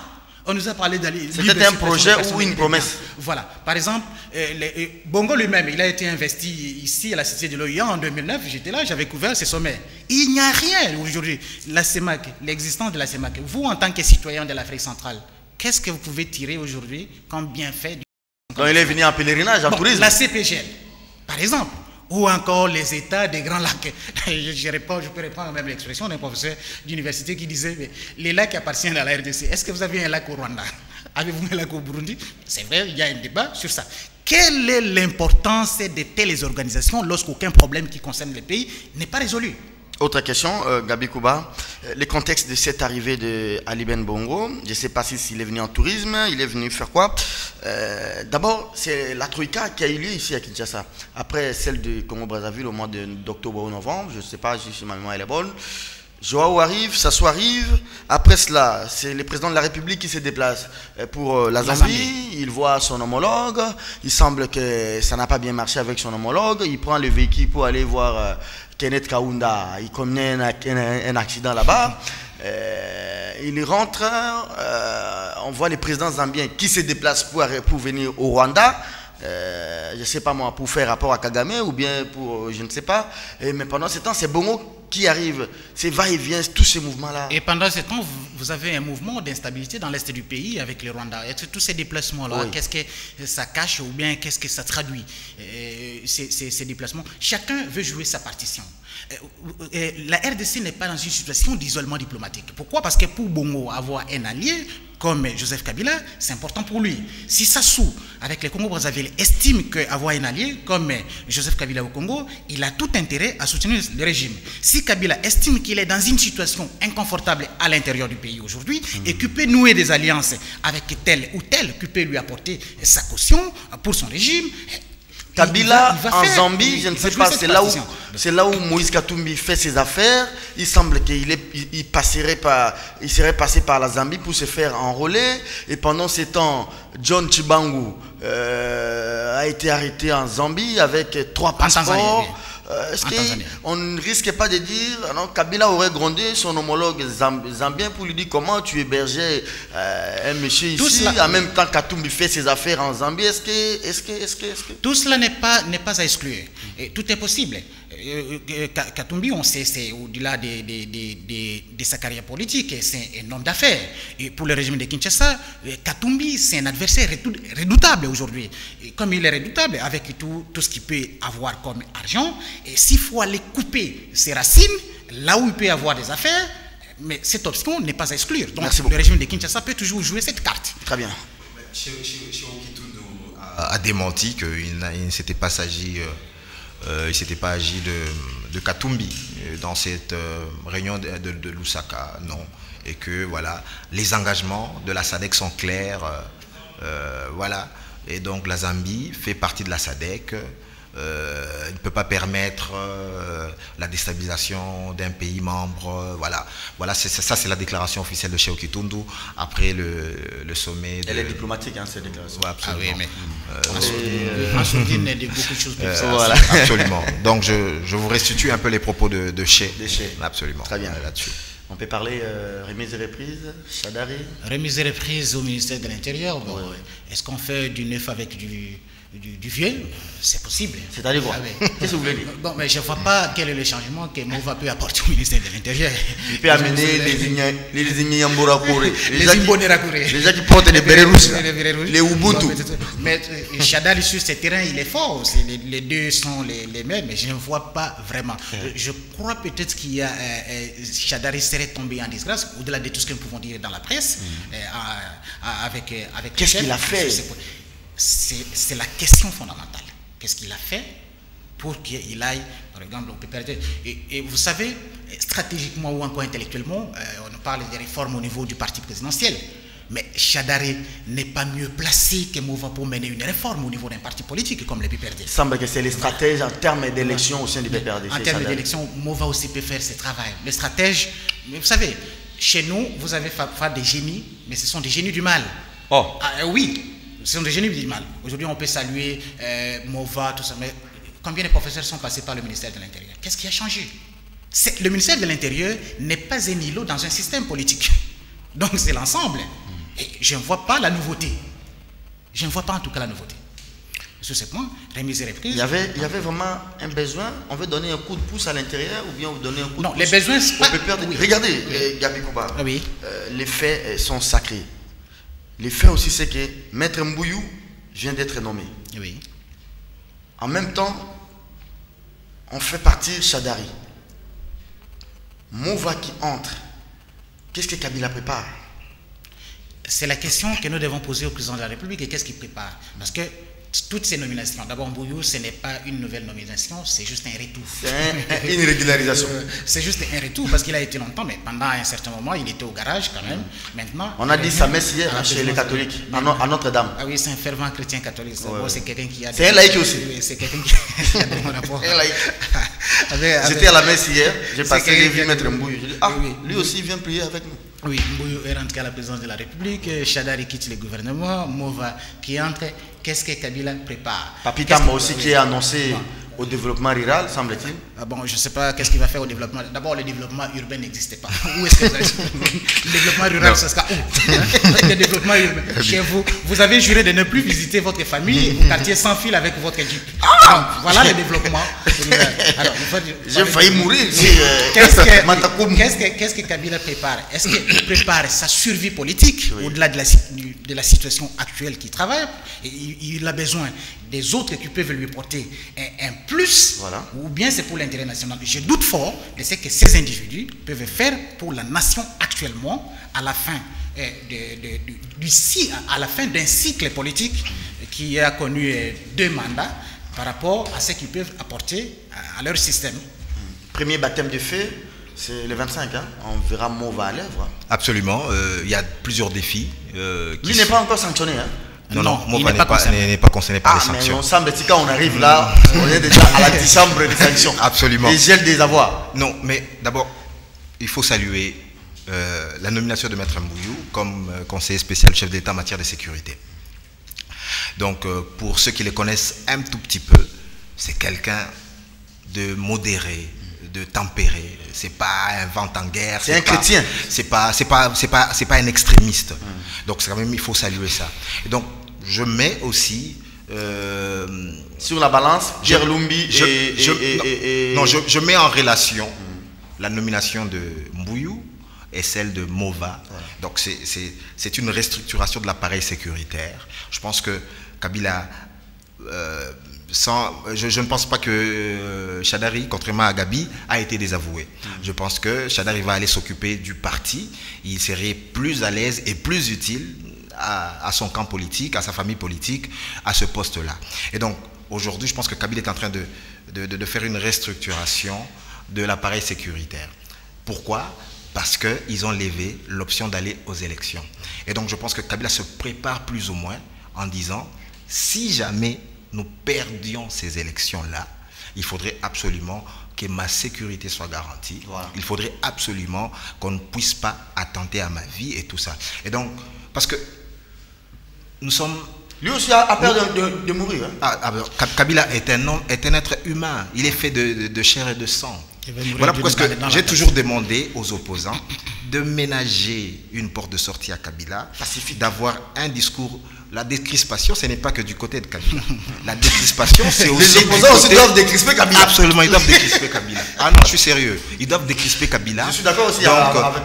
On nous a parlé d'aller... C'était un projet ou une promesse? Voilà. Par exemple, Bongo lui-même, il a été investi ici à la cité de l'OIA en 2009. J'étais là, j'avais couvert ces sommets. Il n'y a rien aujourd'hui. La CEMAC, l'existence de la CEMAC, vous en tant que citoyen de l'Afrique centrale, qu'est-ce que vous pouvez tirer aujourd'hui comme bienfait? Donc il est venu en pèlerinage, en tourisme. La CPGL, par exemple. Ou encore les États des Grands Lacs. Je peux reprendre même l'expression d'un professeur d'université qui disait les lacs appartiennent à la RDC. Est-ce que vous avez un lac au Rwanda? Avez-vous un lac au Burundi? C'est vrai, il y a un débat sur ça. Quelle est l'importance de telles organisations lorsqu'aucun problème qui concerne le pays n'est pas résolu? Autre question, Gabi Kouba. Le contexte de cette arrivée de Ali Ben Bongo, je ne sais pas s'il est venu en tourisme, il est venu faire quoi. D'abord, c'est la Troïka qui a eu lieu ici à Kinshasa. Après celle de Congo-Brazzaville au mois d'octobre ou novembre, je ne sais pas si ma mémoire est bonne. Joao arrive, Sassou arrive. Après cela, c'est le président de la République qui se déplace pour la Zambie. Il voit son homologue. Il semble que ça n'a pas bien marché avec son homologue. Il prend le véhicule pour aller voir Kenneth Kaunda. Il connaît un accident là-bas. Il rentre. On voit le président zambien qui se déplace pour venir au Rwanda. Je ne sais pas moi, pour faire rapport à Kagame ou bien pour, je ne sais pas. Mais pendant ce temps, c'est Bongo qui arrive. C'est va-et-vient, tous ces mouvements-là. Et pendant ce temps, vous avez un mouvement d'instabilité dans l'Est du pays avec le Rwanda. Et tous ces déplacements-là, oui. Qu'est-ce que ça cache ou bien qu'est-ce que ça traduit, ces déplacements? Chacun veut jouer sa partition. La RDC n'est pas dans une situation d'isolement diplomatique. Pourquoi? Parce que pour Bongo, avoir un allié comme Joseph Kabila, c'est important pour lui. Si Sassou, avec le Congo-Brazzaville, estime qu'avoir un allié comme Joseph Kabila au Congo, il a tout intérêt à soutenir le régime. Si Kabila estime qu'il est dans une situation inconfortable à l'intérieur du pays aujourd'hui et qu'il peut nouer des alliances avec tel ou tel qui peut lui apporter sa caution pour son régime, Kabila en Zambie, je ne sais pas, c'est là où Moïse Katumbi fait ses affaires. Il semble qu'il serait passé par la Zambie pour se faire enrôler. Et pendant ce temps, John Chibangu a été arrêté en Zambie avec 3 passeports. Est-ce qu'on ne risque pas de dire non, Kabila aurait grondé son homologue zambien pour lui dire comment tu hébergeais un monsieur ici, en même temps Katumbi fait ses affaires en Zambie? Est-ce que... Tout cela n'est pas à exclure. Et tout est possible. Katumbi, on sait, c'est au-delà de sa carrière politique, c'est un homme d'affaires. Et pour le régime de Kinshasa, Katumbi, c'est un adversaire redoutable aujourd'hui. Comme il est redoutable, avec tout ce qu'il peut avoir comme argent, et s'il faut aller couper ses racines, là où il peut avoir des affaires, mais cette option n'est pas à exclure. Donc le régime de Kinshasa peut toujours jouer cette carte. Très bien. A démenti qu'il ne s'était pas agi... il ne s'était pas agi de Katumbi dans cette réunion de Lusaka, non. Et que voilà, les engagements de la SADC sont clairs, voilà. Et donc la Zambie fait partie de la SADC. Il ne peut pas permettre la déstabilisation d'un pays membre. Voilà, ça c'est la déclaration officielle de Cheikh Kitundu après le sommet. Elle est diplomatique, hein, cette déclaration. Ouais, absolument. Ah oui, mais en sourdine de beaucoup de choses plus voilà. Absolument. Donc je vous restitue un peu les propos de Cheikh. Absolument. Très bien. Là-dessus. On peut parler remise et reprise, Chadari? Remise et reprise au ministère de l'Intérieur. Bon, oui. Est-ce qu'on fait du neuf avec du vieux? C'est possible. C'est-à-dire quoi? Qu'est-ce que vous voulez dire? Bon, mais je ne vois pas quel est le changement que Mova peut apporter au ministère de l'Intérieur. Il peut amener les Inyamborakure, les gens qui portent les bérets rouges, les Ubuntu. Mais Chadali sur ce terrain, il est fort. Les deux sont les mêmes, mais je ne vois pas vraiment. Je crois peut-être qu'il y a Chadali serait tombé en disgrâce, au-delà de tout ce que nous pouvons dire dans la presse, avec qu'est-ce qu'il a fait? C'est la question fondamentale. Qu'est-ce qu'il a fait pour qu'il aille, par exemple, au PPRD? Et vous savez, stratégiquement ou encore intellectuellement, on parle des réformes au niveau du parti présidentiel. Mais Chadari n'est pas mieux placé que Mova pour mener une réforme au niveau d'un parti politique comme le PPRD. Il semble que c'est les stratèges en termes d'élection au sein du PPRD. En termes d'élection, Mova aussi peut faire ce travail. Les stratèges, mais vous savez, chez nous, vous avez fait des génies, mais ce sont des génies du mal. Oh. Oui. Ce sont des génies du mal. Aujourd'hui, on peut saluer Mova, tout ça, mais combien de professeurs sont passés par le ministère de l'Intérieur? Qu'est-ce qui a changé? Le ministère de l'Intérieur n'est pas un îlot dans un système politique. Donc, c'est l'ensemble. Et je ne vois pas la nouveauté. Je ne vois pas en tout cas la nouveauté. Sur ce point, remise et reprise. Il y avait vraiment un besoin. On veut donner un coup de pouce à l'intérieur ou bien vous donner un coup de pouce? Non, les besoins... Oui. Regardez, Gabi Kouba. Oui. Les faits sont sacrés. Les faits aussi, c'est que Maître Mbouyou vient d'être nommé. Oui. En même temps, on fait partir Chadari. Mova qui entre. Qu'est-ce que Kabila prépare? C'est la question que nous devons poser au président de la République. Et qu'est-ce qu'il prépare? Parce que toutes ces nominations. D'abord, Mbouyou, ce n'est pas une nouvelle nomination, c'est juste un retour. C'est une régularisation. C'est juste un retour parce qu'il a été longtemps, mais pendant un certain moment, il était au garage quand même. Maintenant, on a dit sa messe hier chez les catholiques, à Notre-Dame. Ah oui, c'est un fervent chrétien catholique. C'est quelqu'un qui a... C'est un laïc aussi. C'est quelqu'un qui a des rapports. Un laïc. J'étais à la messe hier, j'ai passé, j'ai vu Maître Mbouyou. J'ai dit, ah, lui aussi vient prier avec nous. Oui, Mbouyou est rentré à la présidence de la République, Chadari quitte le gouvernement, Mova qui entre. Qu'est-ce que Kabila prépare? Papi Tamba aussi qui est annoncé au développement rural, semble-t-il. Ah bon, je ne sais pas qu'est-ce qu'il va faire au développement. D'abord, le développement urbain n'existait pas. Où est-ce que le développement rural, ça sera où? Le développement urbain. Chez vous, vous avez juré de ne plus visiter votre famille au quartier sans fil avec votre Jeep. Voilà le développement. J'ai failli mourir. Qu'est-ce que Kabila prépare? Est-ce qu'il prépare sa survie politique au-delà de la situation actuelle qu'il travaille? Il a besoin des autres qui peuvent lui porter un plus, ou bien c'est pour l'intérêt national. Je doute fort de ce que ces individus peuvent faire pour la nation actuellement à la fin à la fin d'un cycle politique qui a connu 2 mandats par rapport à ce qu'ils peuvent apporter à leur système. Premier baptême de feu, c'est le 25, hein? On verra Mova à l'œuvre. Absolument, il y a plusieurs défis. Lui n'est pas encore sanctionné, hein? Non, Mova n'est pas concerné par les sanctions. Mais on semble que quand on arrive là, on est déjà à la chambre des sanctions. Absolument. Les gels des avoirs. Non, mais d'abord, il faut saluer la nomination de Maître Mbouyou comme conseiller spécial chef d'État en matière de sécurité. Donc, pour ceux qui le connaissent un tout petit peu, c'est quelqu'un de modéré, de tempéré. C'est pas un vent en guerre. C'est un chrétien. C'est pas un extrémiste. Donc, quand même, il faut saluer ça. Et donc, je mets aussi sur la balance Pierre Lumbi je mets en relation la nomination de Mbouyou et celle de Mova. Donc, c'est une restructuration de l'appareil sécuritaire. Je pense que Kabila... je ne pense pas que Chadari, contrairement à Gabi, a été désavoué. Je pense que Chadari va aller s'occuper du parti. Il serait plus à l'aise et plus utile à son camp politique, à sa famille politique, à ce poste-là. Et donc, aujourd'hui, je pense que Kabila est en train de faire une restructuration de l'appareil sécuritaire. Pourquoi? Parce qu'ils ont levé l'option d'aller aux élections. Et donc, je pense que Kabila se prépare plus ou moins en disant, si jamais nous perdions ces élections-là, il faudrait absolument que ma sécurité soit garantie. Il faudrait absolument qu'on ne puisse pas attenter à ma vie et tout ça. Et donc, parce que nous sommes... Lui aussi a peur de mourir. Hein? Kabila est un être humain. Il est fait de chair et de sang. Voilà pourquoi j'ai toujours demandé aux opposants de ménager une porte de sortie à Kabila, d'avoir un discours. La décrispation, ce n'est pas que du côté de Kabila. La décrispation, c'est aussi... Les opposants aussi doivent décrisper Kabila. Absolument, ils doivent décrisper Kabila. Ah non, je suis sérieux. Ils doivent décrisper Kabila. Je suis d'accord aussi. Donc,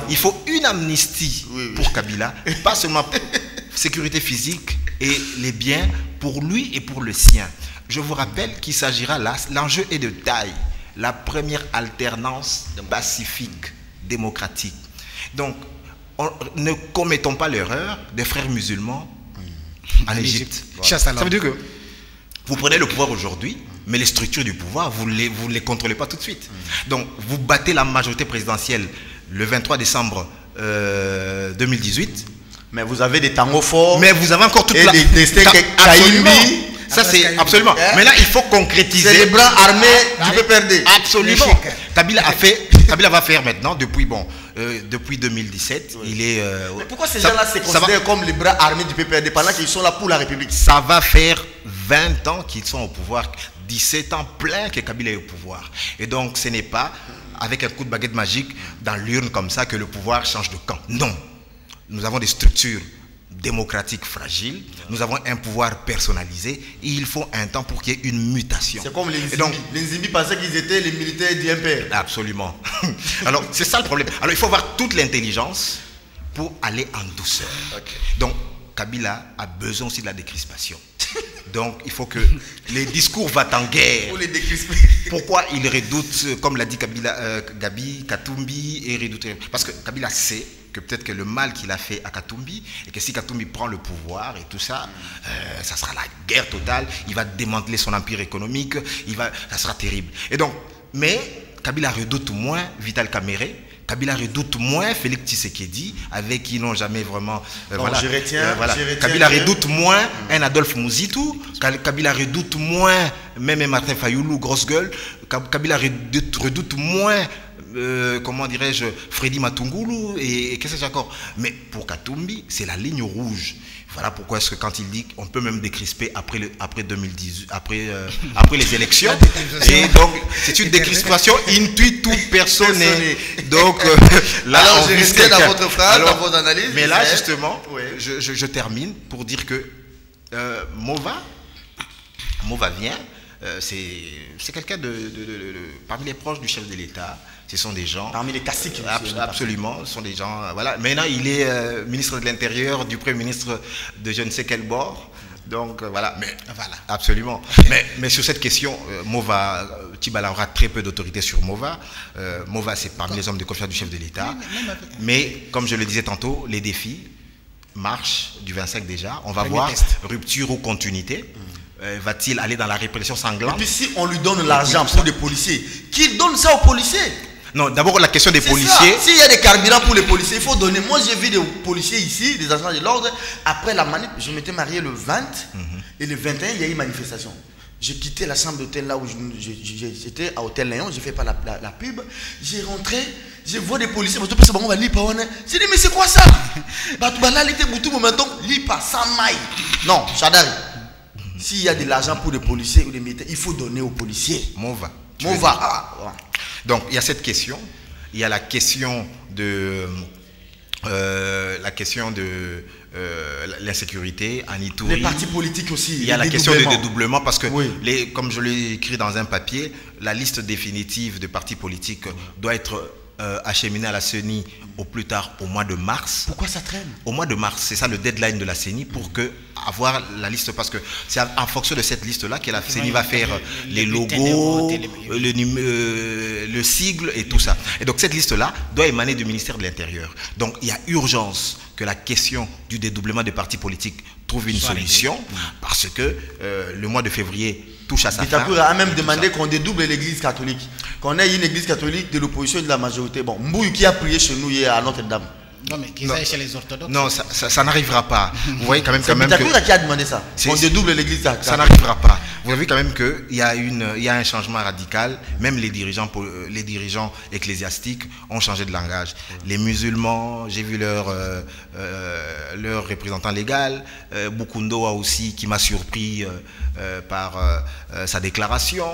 il faut une amnistie pour Kabila, pas seulement pour sécurité physique et les biens pour lui et pour le sien. Je vous rappelle qu'il s'agira là, l'enjeu est de taille. La première alternance pacifique, démocratique. Donc, ne commettons pas l'erreur des frères musulmans en Égypte. Voilà. Ça veut dire que vous prenez le pouvoir aujourd'hui, mais les structures du pouvoir, vous ne les contrôlez pas tout de suite. Donc, vous battez la majorité présidentielle le 23 décembre 2018. Mais vous avez des tangos forts. Mais vous avez encore toute et la... des destins absolument. Ça, c'est absolument. Mais là, il faut concrétiser. C'est les bras armés du PPRD. Absolument. Kabila va faire maintenant, depuis 2017, il est... mais pourquoi ces gens-là se considèrent comme les bras armés du PPRD pendant qu'ils sont là pour la République? Ça va faire 20 ans qu'ils sont au pouvoir, 17 ans plein que Kabila est au pouvoir. Et donc, ce n'est pas avec un coup de baguette magique dans l'urne comme ça que le pouvoir change de camp. Non. Nous avons des structures démocratique fragile, nous avons un pouvoir personnalisé et il faut un temps pour qu'il y ait une mutation. C'est comme les Nzimbi. Les Nzimbi pensaient qu'ils étaient les militaires du MPR. Absolument. Alors, c'est ça le problème. Alors, il faut avoir toute l'intelligence pour aller en douceur. Okay. Donc, Kabila a besoin aussi de la décrispation. Donc, il faut que les discours vont en guerre. Pour les décrisper. Pourquoi il redoute, comme l'a dit Gabi, Katumbi, et redoute? Parce que Kabila sait que peut-être que le mal qu'il a fait à Katumbi, et que si Katumbi prend le pouvoir et tout ça, ça sera la guerre totale, il va démanteler son empire économique, ça sera terrible. Et donc, mais Kabila redoute moins Vital Kamerhe, Kabila redoute moins Félix Tshisekedi, avec qui ils n'ont jamais vraiment... Kabila redoute moins un Adolphe Mouzitou, Kabila redoute moins même Martin Fayoulou, grosse gueule, Kabila redoute moins... comment dirais-je, Freddy Matungulu et qu'est-ce que c'est encore. Mais pour Katumbi, c'est la ligne rouge. Voilà pourquoi est-ce que quand il dit qu'on peut même décrisper après 2018, après les élections, et donc c'est une décrispation intuit tout personné. Donc là, alors je restais dans votre phrase, dans vos analyses. Mais là justement, oui. je termine pour dire que Mova vient. C'est quelqu'un parmi les proches du chef de l'État. Ce sont des gens... Parmi les classiques. Absolument, ce sont des gens... voilà. Maintenant, il est ministre de l'Intérieur, du Premier ministre de je ne sais quel bord. Donc, voilà. Mais, voilà. Absolument. mais sur cette question, Mova, Tibala aura très peu d'autorité sur Mova. Mova, c'est parmi les hommes de confiance du chef de l'État. Mais, comme je le disais tantôt, les défis marchent du 25 déjà. On va voir rupture ou continuité. Va-t-il aller dans la répression sanglante? Et puis si on lui donne l'argent pour des policiers, qui donne ça aux policiers? Non, d'abord la question des policiers. S'il y a des carburants pour les policiers, il faut donner. Moi j'ai vu des policiers ici, des agents de l'ordre. Après la manip, je m'étais marié le 20 et le 21, il y a eu une manifestation. J'ai quitté la chambre d'hôtel là où j'étais à Hôtel Léon, j'ai fait pas la pub. J'ai rentré, je vois des policiers, on va lire. J'ai dit mais c'est quoi ça? Non, Chadari. S'il y a de l'argent pour les policiers ou les militaires, il faut donner aux policiers. Mova. Donc, il y a cette question. Il y a la question de l'insécurité en Ituri. Les partis politiques aussi. Il y a la question du dédoublement parce que, comme je l'ai écrit dans un papier, la liste définitive de partis politiques doit être acheminée à la CENI au plus tard au mois de mars. Pourquoi ça traîne? Au mois de mars, c'est ça le deadline de la CENI pour avoir la liste, parce que c'est en fonction de cette liste-là que la CENI va faire les logos, le sigle et tout ça. Et donc cette liste-là doit émaner du ministère de l'Intérieur. Donc il y a urgence que la question du dédoublement des partis politiques trouve une solution parce que le mois de février touche à sa fin. Bitakoura a même demandé qu'on dédouble l'église catholique, qu'on ait une église catholique de l'opposition et de la majorité. Bon, Mbouy qui a prié chez nous hier à Notre-Dame. Non, mais qu'ils aillent chez les orthodoxes. Non, ça n'arrivera pas. Vous voyez quand même que... Bitakoura qui a demandé ça. On dédouble l'église catholique. Ça n'arrivera pas. Vous avez vu quand même qu'il y a un changement radical. Même les dirigeants ecclésiastiques ont changé de langage. Les musulmans, j'ai vu leur représentant légal. Bukundo aussi, qui m'a surpris par sa déclaration.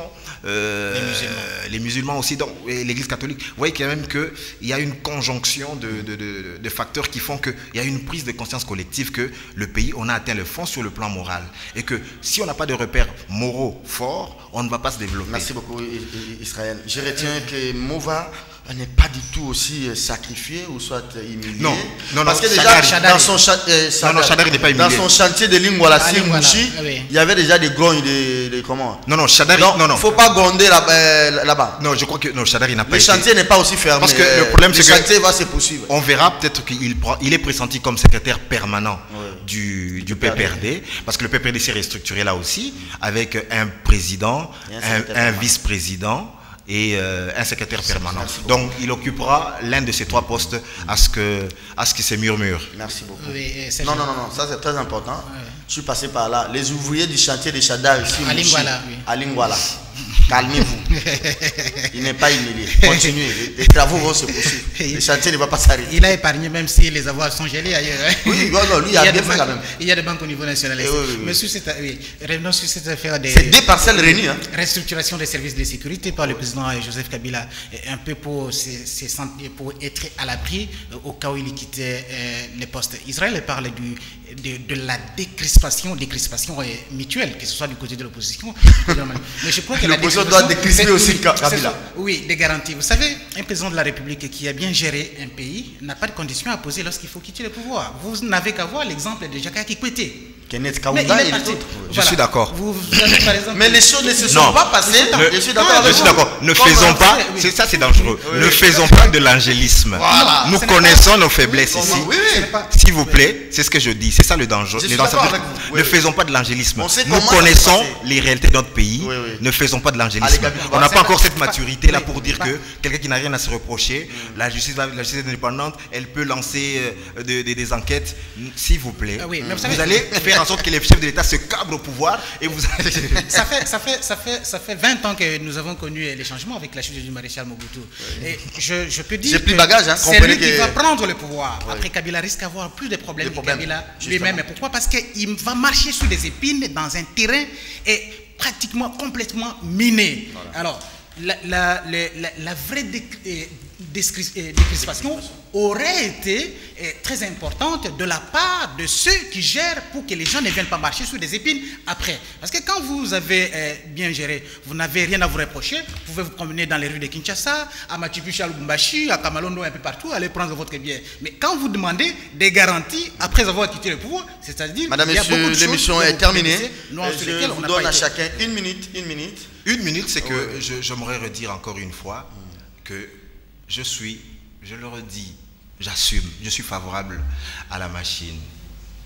Les musulmans aussi. Donc, l'église catholique. Vous voyez quand même qu'il y a une conjonction de facteurs qui font qu'il y a une prise de conscience collective que le pays, on a atteint le fond sur le plan moral. Et que si on n'a pas de repères moraux forts, on ne va pas se développer. Merci beaucoup Israël. Je retiens que Mova n'est pas du tout aussi sacrifié ou soit humilié. Non, parce que déjà dans son chantier de Lingwala Mouchi, il y avait déjà des grognes de comment? Non, Chadari, non. Il ne faut pas gronder là-bas. Non, je crois que Chadari n'a pas été. Le chantier n'est pas aussi fermé. Parce que le problème, c'est que le chantier va se poursuivre. On verra peut-être qu'il est pressenti comme secrétaire permanent du PPRD, parce que le PPRD s'est restructuré là aussi, avec un président, un vice-président et un secrétaire permanent. Donc il occupera l'un de ces trois postes à ce que se murmure. Merci beaucoup. Non, ça c'est très important. Je suis passé par là. Les ouvriers du chantier de Chadar ici à Lingwala. Calmez-vous. Il n'est pas humilié. Continuez. Les travaux vont se poursuivre. Le chantier ne va pas s'arrêter. Il a épargné même si les avoirs sont gelés ailleurs. Oui, lui il a bien fait quand même. Il y a des banques au niveau national. Mais revenons sur cette affaire de... C'est des parcelles réunies. Restructuration des services de sécurité par le président Joseph Kabila. Un peu pour être à l'abri au cas où il quittait les postes. Israël parle de la décrispation mutuelle, que ce soit du côté de l'opposition. Mais je crois que l'opposition doit décrisper aussi Kabila. Oui, des garanties. Vous savez, un président de la République qui a bien géré un pays n'a pas de conditions à poser lorsqu'il faut quitter le pouvoir. Vous n'avez qu'à voir l'exemple de Jaka Kikwete. Kenneth Kaunda et les autres. Je suis d'accord. Mais les choses ne se sont pas passées. Je suis d'accord. Ne faisons pas. C'est ça, c'est dangereux. Ne faisons pas de l'angélisme. Nous connaissons nos faiblesses ici. S'il vous plaît, c'est ce que je dis. C'est ça le danger. Ne faisons pas de l'angélisme. Nous connaissons les réalités de notre pays. Ne faisons pas de l'angélisme. On n'a pas encore cette maturité là pour dire que quelqu'un qui n'a rien à se reprocher, la justice est indépendante, elle peut lancer des enquêtes. S'il vous plaît, vous allez faire en sorte que les chefs de l'État se cabrent au pouvoir et vous allez... ça fait 20 ans que nous avons connu les changements avec la chute du maréchal Mobutu. Et je peux dire que c'est lui qui va prendre le pouvoir. Après, Kabila risque d'avoir plus de problèmes que Kabila lui-même. Pourquoi? Parce qu'il va marcher sur des épines dans un terrain pratiquement complètement miné. Alors, la vraie décrispation aurait été très importante de la part de ceux qui gèrent pour que les gens ne viennent pas marcher sur des épines après. Parce que quand vous avez bien géré, vous n'avez rien à vous reprocher, vous pouvez vous promener dans les rues de Kinshasa, à Machu Picchu, à Lubumbashi, à Kamalondo, un peu partout, aller prendre votre bien. Mais quand vous demandez des garanties après avoir quitté le pouvoir, c'est-à-dire... Madame, Monsieur, l'émission est terminée. Je vous donne à chacun une minute. Une minute, c'est que j'aimerais redire encore une fois que je le redis, j'assume, je suis favorable à la machine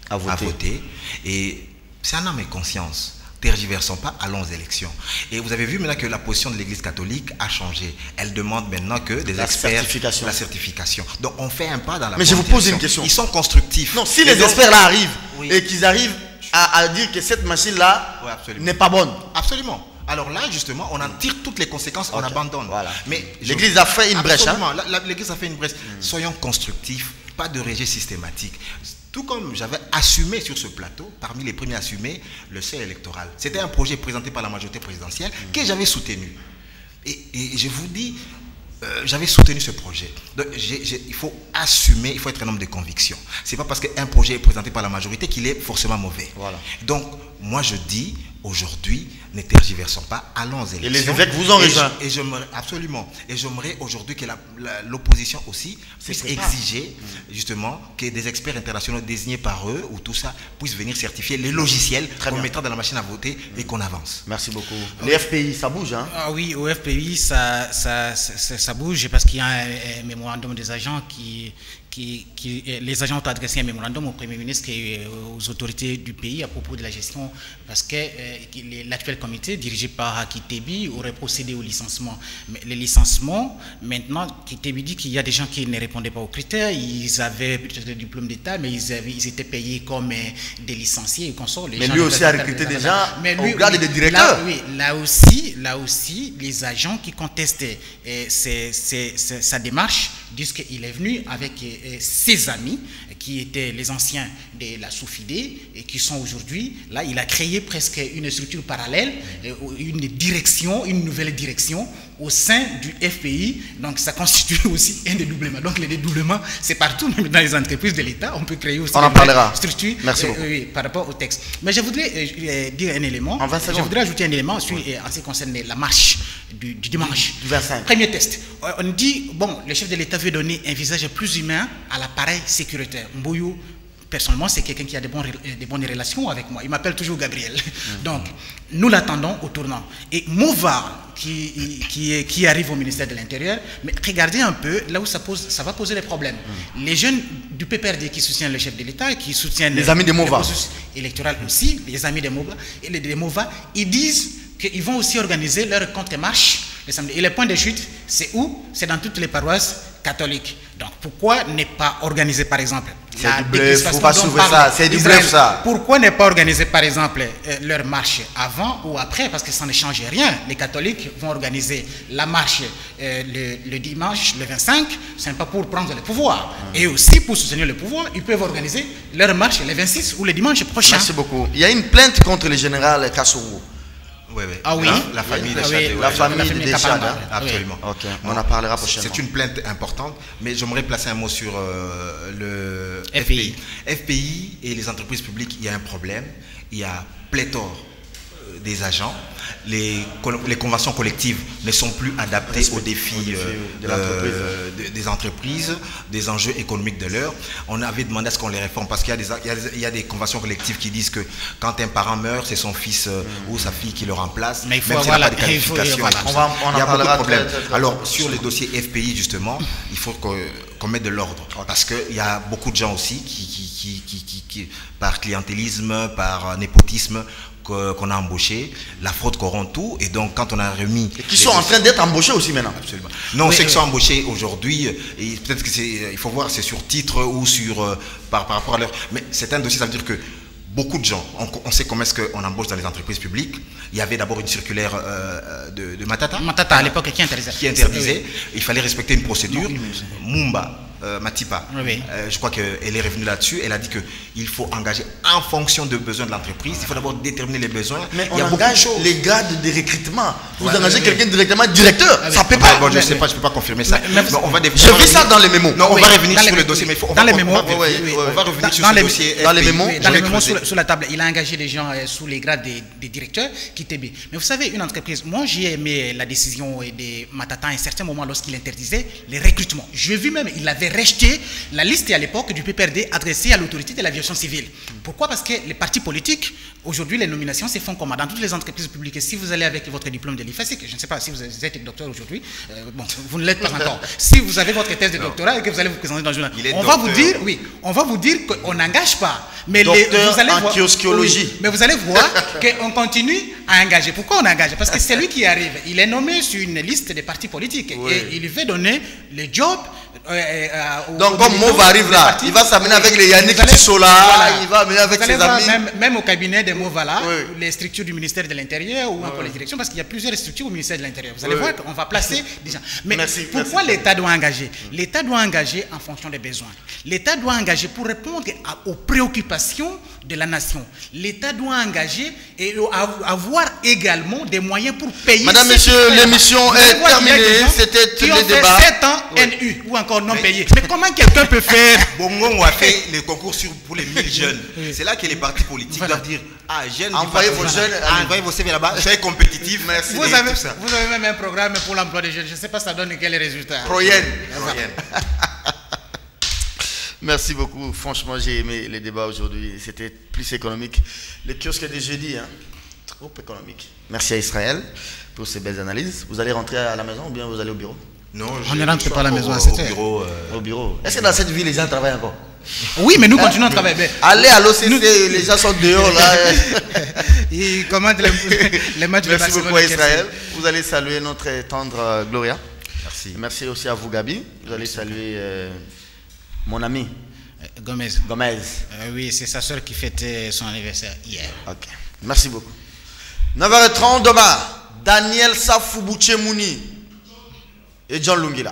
à voter. Et c'est un âme et conscience. Tergiversons pas, allons aux élections. Et vous avez vu maintenant que la position de l'Église catholique a changé. Elle demande maintenant que des experts... La certification. Donc on fait un pas dans la... Mais je vous pose une question. Ils sont constructifs. Non, si les experts là arrivent et qu'ils arrivent à dire que cette machine-là n'est pas bonne. Absolument. Alors là, justement, on en tire toutes les conséquences, on abandonne. Voilà. Mais l'Église a fait une brèche. L'Église a fait une brèche. Soyons constructifs, pas de rejet systématique. Tout comme j'avais assumé sur ce plateau, parmi les premiers assumés, le seuil électoral. C'était un projet présenté par la majorité présidentielle que j'avais soutenu. Et je vous dis, j'avais soutenu ce projet. Donc, il faut assumer, il faut être un homme de conviction. Ce n'est pas parce qu'un projet est présenté par la majorité qu'il est forcément mauvais. Voilà. Donc, moi je dis, aujourd'hui, ne tergiversons pas, allons aux élections. Et les évêques vous en rejoignent. Absolument. Et j'aimerais aujourd'hui que l'opposition aussi puisse exiger justement que des experts internationaux désignés par eux ou tout ça puissent venir certifier les logiciels qu'on mettra dans la machine à voter et qu'on avance. Merci beaucoup. Les FPI, ça bouge, hein? Ah oui, au FPI, ça bouge parce qu'il y a un mémorandum des agents les agents ont adressé un mémorandum au Premier ministre et aux autorités du pays à propos de la gestion, parce que l'actuel comité dirigé par Kitebi aurait procédé au licenciement. Mais les licenciements, maintenant, Kitebi dit qu'il y a des gens qui ne répondaient pas aux critères, ils avaient peut-être le diplôme d'État, mais ils étaient payés comme des licenciés et consorts. Mais lui aussi a recruté des gens au grade de directeur. Là aussi, les agents qui contestaient sa démarche disent qu'il est venu avec ses amis qui étaient les anciens de la Soufidé et qui sont aujourd'hui là. Il a créé presque une structure parallèle, une nouvelle direction au sein du FPI. Donc ça constitue aussi un dédoublement. Donc le dédoublement, c'est partout, même dans les entreprises de l'État, on peut créer aussi une structure. Merci beaucoup. Par rapport au texte. Mais je voudrais dire un élément. Je voudrais ajouter un élément en ce qui concerne la marche du dimanche. Du 25. Premier test. On dit, bon, le chef de l'État veut donner un visage plus humain à l'appareil sécuritaire. Mbouyou, personnellement, c'est quelqu'un qui a de bonnes relations avec moi. Il m'appelle toujours Gabriel. Donc, nous l'attendons au tournant. Et Mova, qui arrive au ministère de l'Intérieur, mais regardez un peu là où ça va poser des problèmes. Les jeunes du PPRD qui soutiennent le chef de l'État, qui soutiennent les amis de Mova, le processus électoral aussi, les amis de Mova, et les de Mova, ils disent qu'ils vont aussi organiser leur compte marche le samedi. Et le point de chute, c'est où? C'est dans toutes les paroisses catholiques. Donc pourquoi ne pas organiser par exemple la décrispation c'est du bluff ça. Pourquoi ne pas organiser par exemple leur marche avant ou après? Parce que ça ne change rien. Les catholiques vont organiser la marche le dimanche, le 25, ce n'est pas pour prendre le pouvoir. Et aussi pour soutenir le pouvoir, ils peuvent organiser leur marche le 26 ou le dimanche prochain. Merci beaucoup. Il y a une plainte contre le général Kassourou. Oui. Ah oui, la famille de Chad. La famille de Chad. Absolument. Ok, on en parlera prochainement. C'est une plainte importante, mais j'aimerais placer un mot sur le FPI. FPI et les entreprises publiques, il y a un problème. Il y a pléthore des agents. Les conventions collectives ne sont plus adaptées aux défis des entreprises, des enjeux économiques de l'heure. On avait demandé à ce qu'on les réforme parce qu'il y a des conventions collectives qui disent que quand un parent meurt, c'est son fils ou sa fille qui le remplace. Mais il faut avoir la qualification. Il y a beaucoup de problèmes. Alors, sur les dossiers FPI, justement, il faut qu'on mette de l'ordre. Parce qu'il y a beaucoup de gens aussi qui par clientélisme, par népotisme, qu'on a embauché, la fraude corrompt tout, et donc quand on a remis... Et qui sont en train d'être embauchés aussi maintenant. Absolument. Non, oui, ceux qui sont embauchés aujourd'hui, et peut-être que il faut voir, c'est sur titre ou sur par rapport à leur... Mais c'est un dossier, ça veut dire que beaucoup de gens, on sait comment est-ce qu'on embauche dans les entreprises publiques. Il y avait d'abord une circulaire de Matata. Matata à l'époque qui interdisait. Il fallait respecter une procédure. Mumba. Matipa, oui. Je crois qu'elle est revenue là-dessus. Elle a dit qu'il faut engager en fonction des besoins de l'entreprise. Il faut d'abord déterminer les besoins. Mais on engage les grades de recrutement. Vous engagez quelqu'un directement directeur. Ça ne peut pas. Bon, je ne sais pas, je ne peux pas confirmer ça. Je vis ça dans les mémos. Non, on va revenir sur le dossier. Mais dans les mémos. On va revenir sur le dossier. Dans les mémos. Dans les mémos sur la table. Il a engagé des gens sous les grades des directeurs qui étaient bien. Mais vous savez, une entreprise, moi j'ai aimé la décision de Matata à un certain moment lorsqu'il interdisait les recrutements. J'ai vu même, il avait rejeté la liste à l'époque du PPRD adressée à l'autorité de l'aviation civile. Pourquoi? Parce que les partis politiques, aujourd'hui, les nominations se font comme dans toutes les entreprises publiques. Et si vous allez avec votre diplôme de l'IFESIC, je ne sais pas si vous êtes docteur aujourd'hui, bon, vous ne l'êtes pas encore. Si vous avez votre thèse de doctorat et que vous allez vous présenter dans le journal, on va vous dire qu'on n'engage pas. Mais vous allez voir, kiosquiologie. Mais vous allez voir qu'on continue à engager. Pourquoi on engage? Parce que c'est lui qui arrive. Il est nommé sur une liste des partis politiques et il lui fait donner le job. Donc comme Mova arrive là, il va s'amener avec les Yannick Tissola, il va amener avec ses amis. Même au cabinet de Mova là, les structures du ministère de l'Intérieur ou encore les directions, parce qu'il y a plusieurs structures au ministère de l'Intérieur. Vous allez voir qu'on va placer des gens. Mais pourquoi l'État doit engager? L'État doit engager en fonction des besoins. L'État doit engager pour répondre aux préoccupations de la nation. L'État doit engager et avoir également des moyens pour payer. Madame, Monsieur, l'émission est terminée. C'était le débat. 7 ans NU ou encore non payé. Mais comment quelqu'un peut faire? Bongo a fait le concours pour les 1000 jeunes. C'est là que les partis politiques doivent dire jeunes, envoyez vos jeunes, envoyez vos CV là-bas, soyez compétitifs. Merci. Vous avez même un programme pour l'emploi des jeunes. Je ne sais pas ça donne quel résultat. Proyen. Merci beaucoup. Franchement, j'ai aimé les débats aujourd'hui. C'était plus économique. Le kiosque de jeudi, trop économique. Merci à Israël pour ces belles analyses. Vous allez rentrer à la maison ou bien vous allez au bureau? Non, on ne rentre pas à la maison. Au bureau. Est-ce que dans cette ville, les gens travaillent encore? Oui, mais nous continuons à travailler. Allez à l'OCC, les gens sont dehors là. Ils commandent les matchs de Merci beaucoup à Israël. Vous allez saluer notre tendre Gloria. Merci. Merci aussi à vous, Gabi. Vous allez saluer mon ami Gomez. Oui, c'est sa soeur qui fêtait son anniversaire hier. Ok. Merci beaucoup. 9h30 demain, Daniel Safou Bouchemouni et John Lungila.